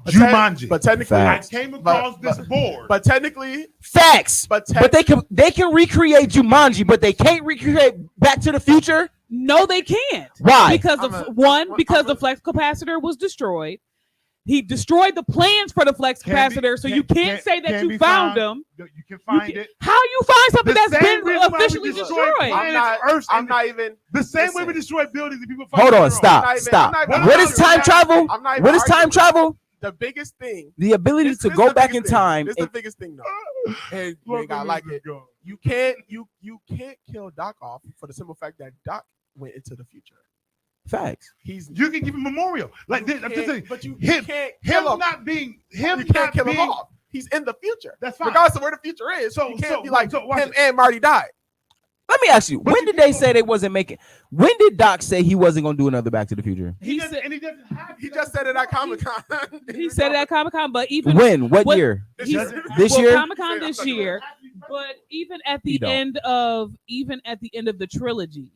Jumanji. But technically, Facts. I came across this board. But technically, Facts. but But they can recreate Jumanji, but they can't recreate Back to the Future. no, they can't. Why? Because the flex capacitor was destroyed. He destroyed the plans for the flex capacitor, so you can't say that you found them. You can find it. How you find something The that's same been reason why we officially destroyed destroyed? planets. I'm not even. The same way we Listen. destroy buildings and people fight. Hold on on, their own. stop, I'm not even- stop. I'm not even What is arguing time that. travel? I'm not even What is time arguing that. travel? The biggest thing. The ability This to is go the back in biggest thing. time. This is the biggest thing, though. And you ain't gotta like it. You can't kill Doc off for the simple fact that Doc went into the future. Facts. He's You can give him a memorial. Like this, I'm just saying, but you him can't him kill him. not being him You can't not kill him being. off. He's in the future. That's fine. Regardless of where the future is. So- you can't so- be like so watch him it. and Marty died. Let me ask you, But when you did they can't- say they wasn't making? When did Doc say he wasn't going to do another Back to the Future? He said and he doesn't have. He just said it at Comic-Con. he said it at Comic-Con, but even When? What What- year? he- This well, year? Comic-Con this year, but even at He the don't. end of the trilogy,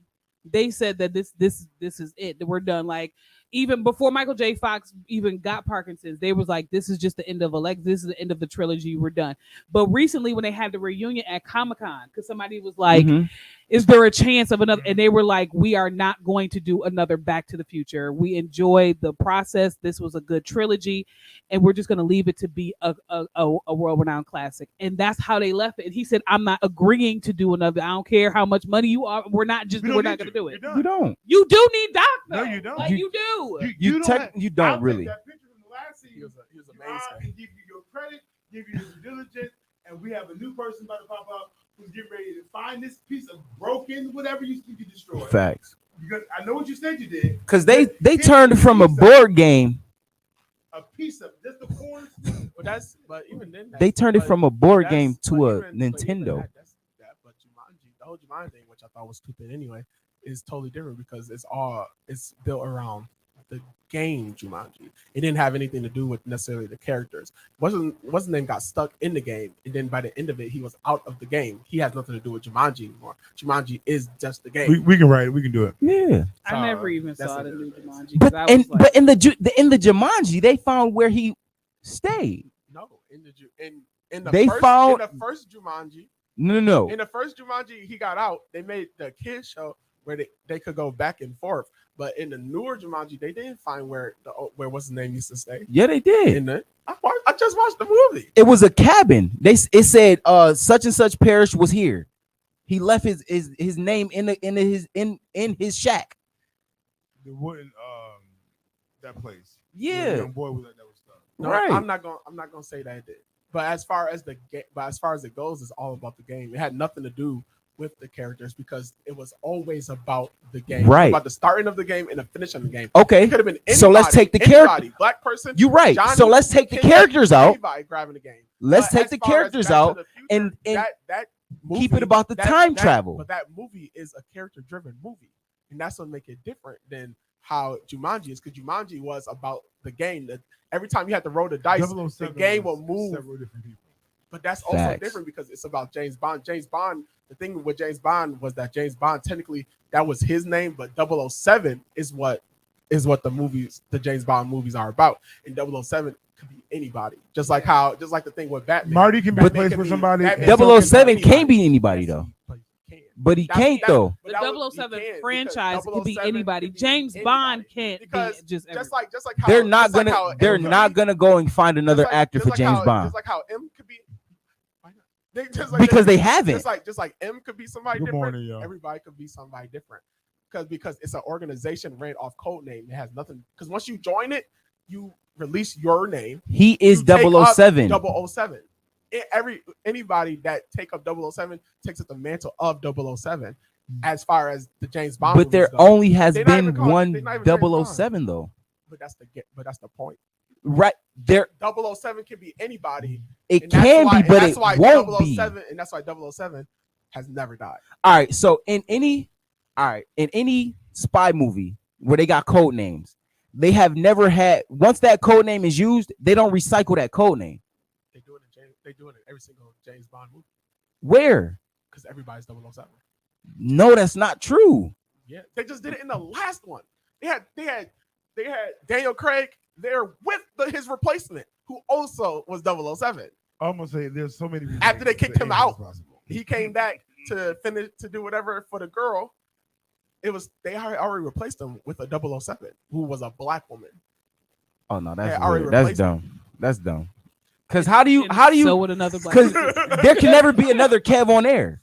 they said that this is it. That we're done. Like even before Michael J. Fox even got Parkinson's, they was like, this is just the end of this is the end of the trilogy. We're done. But recently, when they had the reunion at Comic-Con, because somebody was like, Mhm. is there a chance of another? And they were like, we are not going to do another Back to the Future. We enjoyed the process. This was a good trilogy, and we're just going to leave it to be a world-renowned classic. And that's how they left it. And he said, I'm not agreeing to do another. I don't care how much money you are. We're not going to do it. You're You done. don't. You do need Doc, though. No, you don't. Like, You- you do. You don't I'll take really. that picture from the last scene, He was smile amazing. and give you your credit, give you your diligence, and we have a new person about to pop up who's getting ready to find this piece of broken whatever you think you destroyed. Facts. Because I know what you said you did. Because they Here's turned from a piece of- board game. A piece of just the corners. But even then, They turned it from a board that's- game but to a even- but even Nintendo. But Jumanji, the whole Jumanji thing, which I thought was stupid anyway, is totally different because it's built around the game Jumanji. It didn't have anything to do with necessarily the characters. What's his name got stuck in the game, and then by the end of it, he was out of the game. He has nothing to do with Jumanji anymore. Jumanji is just the game. We can write it. We can do it. Yeah. I never even That's saw a the new different Jumanji. But 'cause I was like, in the Jumanji, they found where he stayed. No, in the They first, found- in the first Jumanji. No. In the first Jumanji, he got out. They made the kids show where they could go back and forth. But in the newer Jumanji, they didn't find where what's his name used to stay. Yeah, they did. I just watched the movie. It was a cabin. It said such and such parish was here. He left his name in his shack. The wooden that place. Yeah. Where the young boy was at that was stuff. No, Right. I'm not gonna say that it did. But as far as it goes, it's all about the game. It had nothing to do with the characters because it was always about the game. Right. About the starting of the game and the finishing of the game. Okay. It could have been anybody, So let's take the character. Black person. You're right. Johnny, So let's take the Kid, characters out. Anybody grabbing the game. Let's But take as the far as characters Back to out the Future, and that movie, keep it about the time travel. But that movie is a character-driven movie, and that's what make it different than how Jumanji is. Because Jumanji was about the game. That every time you had to roll the dice, the 007 game was will move. Several different people. But that's also Facts. different because it's about James Bond. James Bond, the thing with James Bond was that James Bond, technically, that was his name, but 007 is what the James Bond movies are about. And 007 could be anybody. Just like the thing with Batman. Marty can be Batman replaced can with be- somebody. Batman and- can 007 be can't be anybody though. But he can. But he That's- can't that's- though. but The that was- 007 he can, franchise because could be 007 anybody. could be James anybody. Bond can't Because be just just everybody. like how They're not just like gonna how they're M not could be- gonna go and find another just like- actor just for like James how- Bond. Just like how M could be. Why not? Because they haven't. Just like M could be somebody Good different. morning, y'all. Everybody could be somebody different. Because it's an organization ran off code name. It has nothing. Because once you join it, you release your name. He is You take up 007. 007. Anybody that take up 007 takes up the mantle of 007 as far as the James Bond. But there movies go. only has They're not been even called- one they're not even James 007 though. But that's the point. Right there 007 can be anybody. it and that's can why- be, but and it that's why won't be. 007 And that's why 007 has never died. All right, so in any spy movie where they got code names, they have never had once that code name is used, they don't recycle that code name. They do it in every single James Bond movie Where? because everybody's 007. No, that's not true. Yeah, they just did it in the last one. They had Daniel Craig there with his replacement, who also was 007. I almost say there's so many. After they kicked remakes, him it out, is possible. he came back to finish to do whatever for the girl. They already replaced him with a 007 who was a black woman. Oh no, They that's already weird. That's replaced him. dumb. That's dumb. Because how do you So with another black. because there can never be another Kev on air.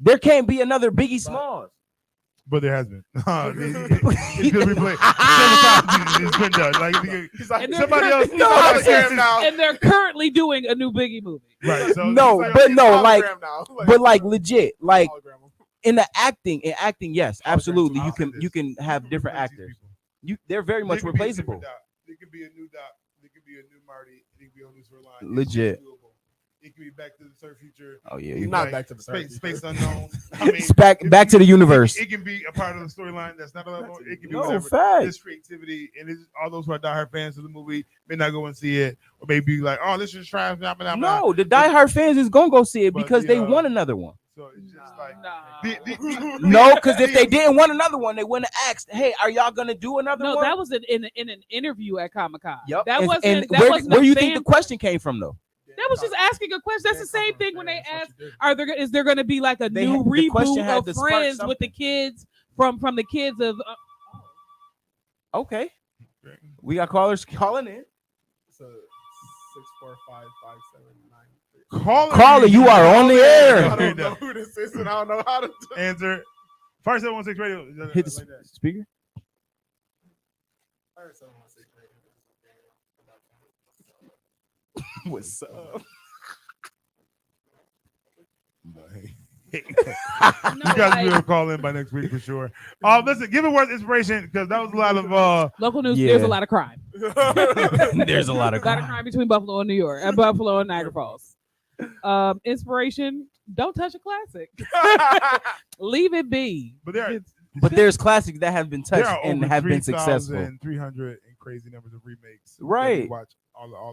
There can't be another Biggie Smalls. But there has been. It's gonna be played. It's been done. Like He's like, And somebody else. he's on hologram now. And they're currently doing a new Biggie movie. Right. So No, it's but no, Hologram like, now. but like legit, like Hologram. in acting, yes, absolutely, I'll say you can have different replace these actors. people. They're very much They could be a replaceable. different Doc. It could be a new Doc. It could be a new Marty. It could be a new storyline. Legit. It's doable. It could be Back to the Third Future. Oh yeah, It you could Not be Back to the Third Space Future. Unknown. I mean, back to the universe. It can be a part of the storyline that's not allowed. It can be No, whatever. fact. There's creativity, and it's, all those who are diehard fans of the movie may not go and see it, or maybe like, oh, let's just try. No, the diehard fans is gonna go see it But because the, they want another one. So it's just like Nah. No, because if they didn't want another one, they wouldn't have asked, "Hey, are y'all gonna do another No, one?" that was in an interview at Comic-Con. Yep. That wasn't. And that where, wasn't where a you think fan the question came from, though? That was just asking a question. That's the same thing when they That's ask, what you did. is there going to be like a They new had- the question reboot had of to spark Friends with the something. kids from the kids of? Okay, we got callers calling in. So 645-5793. Caller, you are on the air. I don't know who this is, and I don't know how to do. Answer. Fire 716 radio. Hit the Like that. speaker. What's up? You guys will call in by next week for sure. Listen, give it worth inspiration because that was a lot of Local news. Yeah. There's a lot of crime. There's a lot of A lot of crime between Buffalo and New York, and Buffalo and Niagara Falls. Inspiration: don't touch a classic. Leave it be. but there's classics that have been there touched are and over have been successful 300 and crazy numbers of remakes. that Right. we watch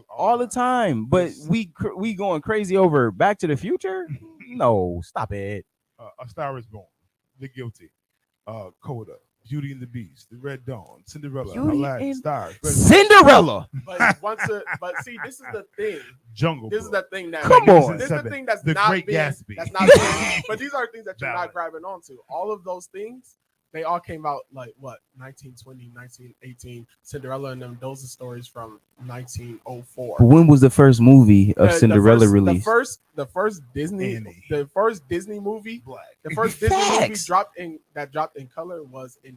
all the time. But we going crazy over Back to the Future. No, stop it. A Star is Born, The Guilty, Coda, Beauty and the Beast, The Red Dawn, Cinderella, Beauty Aladdin, and- Stars, Cinderella. But see, this is the thing. Jungle This is Book. the thing that Come on. This is the thing that's The not Great being, Gatsby. That's not being, but these are things that you're Valid. not grabbing onto. All of those things they all came out like what 1920, 1918. Cinderella and them. Those are stories from 1904. But when was the first movie of Cinderella the released? The first Disney movie, Black. the first Disney movie Facts. dropped in color was in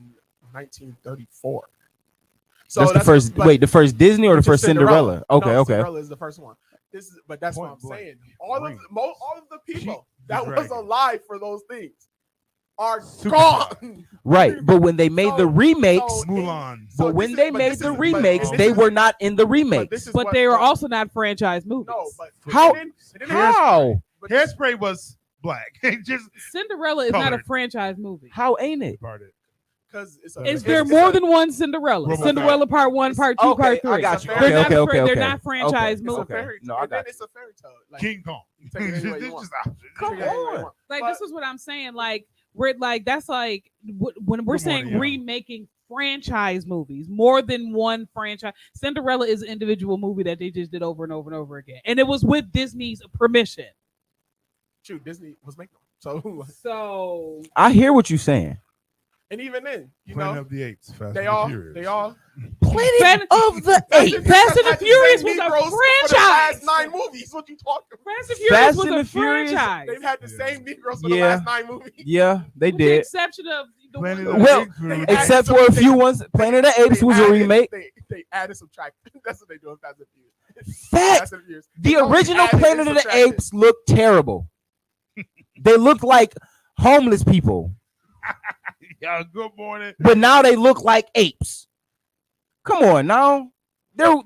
1934. So that's the first. Wait, the first Disney or the which is first Cinderella? Okay, No, okay. Cinderella is the first one. That's Point what I'm blank. saying. All of the people that was dragon. alive for those things are Super gone. Right, but when they made the remakes, Mulan. but when they made the remakes, they were not in the remakes. But they were also not franchise movies. No, but How? they didn't have- How? but Hairspray was black. Just Cinderella is not a Colored. franchise movie. How ain't it? parted. because it's Is there more than one Cinderella? Robocop. Cinderella Part 1, Part 2, Okay, Part 3. I got you. They're They're not not They're not franchise It's a movies. Okay. fairy No, tale. I And then got it's a fairy tale. Like, King Kong. you take it any way you This want. just options. Come Take it any way you on. want. Like, But- this is what I'm saying. Like, we're like, that's like when we're Good saying morning, y'all. remaking franchise movies, more than one franchise. Cinderella is an individual movie that they just did over and over and over again, and it was with Disney's permission. Shoot, Disney was making them. So, So I hear what you're saying. and even then, you Planet know, of the Apes. Fast they and all Furious. Planet of the Apes. Fast and the had the Furious same was a Negroes for the franchise. last 9 movies. What you talking about? Fast and Furious Fast was and a the Furious- franchise. They've had the Yeah. same Negroes for the Yeah. last 9 movies. Yeah, they With the did. exception of the Planet one- of the Well, Apes. they Except added for a some- few ones. Planet of the Apes They was a added- remake. They added subtract. That's what they do in Fast and Furious. Fact. Fast and Furious. The They only original added and Planet of the subtracted. Apes looked terrible. They looked like homeless people, Yeah, good morning. but now they look like apes. Come on, now there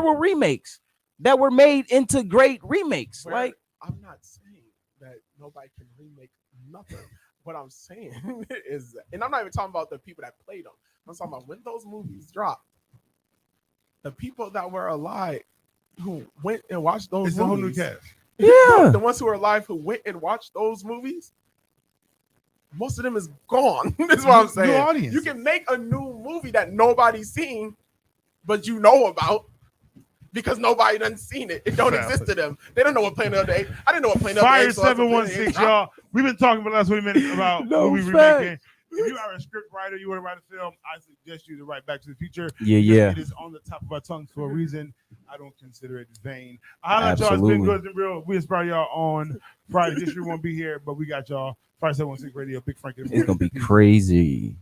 were remakes that were made into great remakes. Where- Like I'm not saying that nobody can remake nothing. What I'm saying is, and I'm not even talking about the people that played them. I'm talking about when those movies dropped, the people that were alive who went and watched those It's a whole new movies. cast. Yeah. The ones who are alive who went and watched those movies, most of them is gone. That's what I'm New saying. audience. You can make a new movie that nobody's seen, but you know about because nobody done seen it. It don't Valid. exist to them. They don't know what Planet of the Apes. I didn't know what Planet of the Fire Apes was. until Planet of the 716, Apes dropped. y'all. We've been talking for the last 20 minutes about No movie facts. remaking. If you are a script writer, you want to write a film, I suggest you to write Back to the Future. Yeah, because yeah. It is on the top of our tongues for a reason. I don't consider it vain. I'll let y'all. It's been Absolutely. good and real. We inspire y'all on Friday. District won't be here, but we got y'all. Fire 716 Radio, Big Frank. It's gonna be crazy.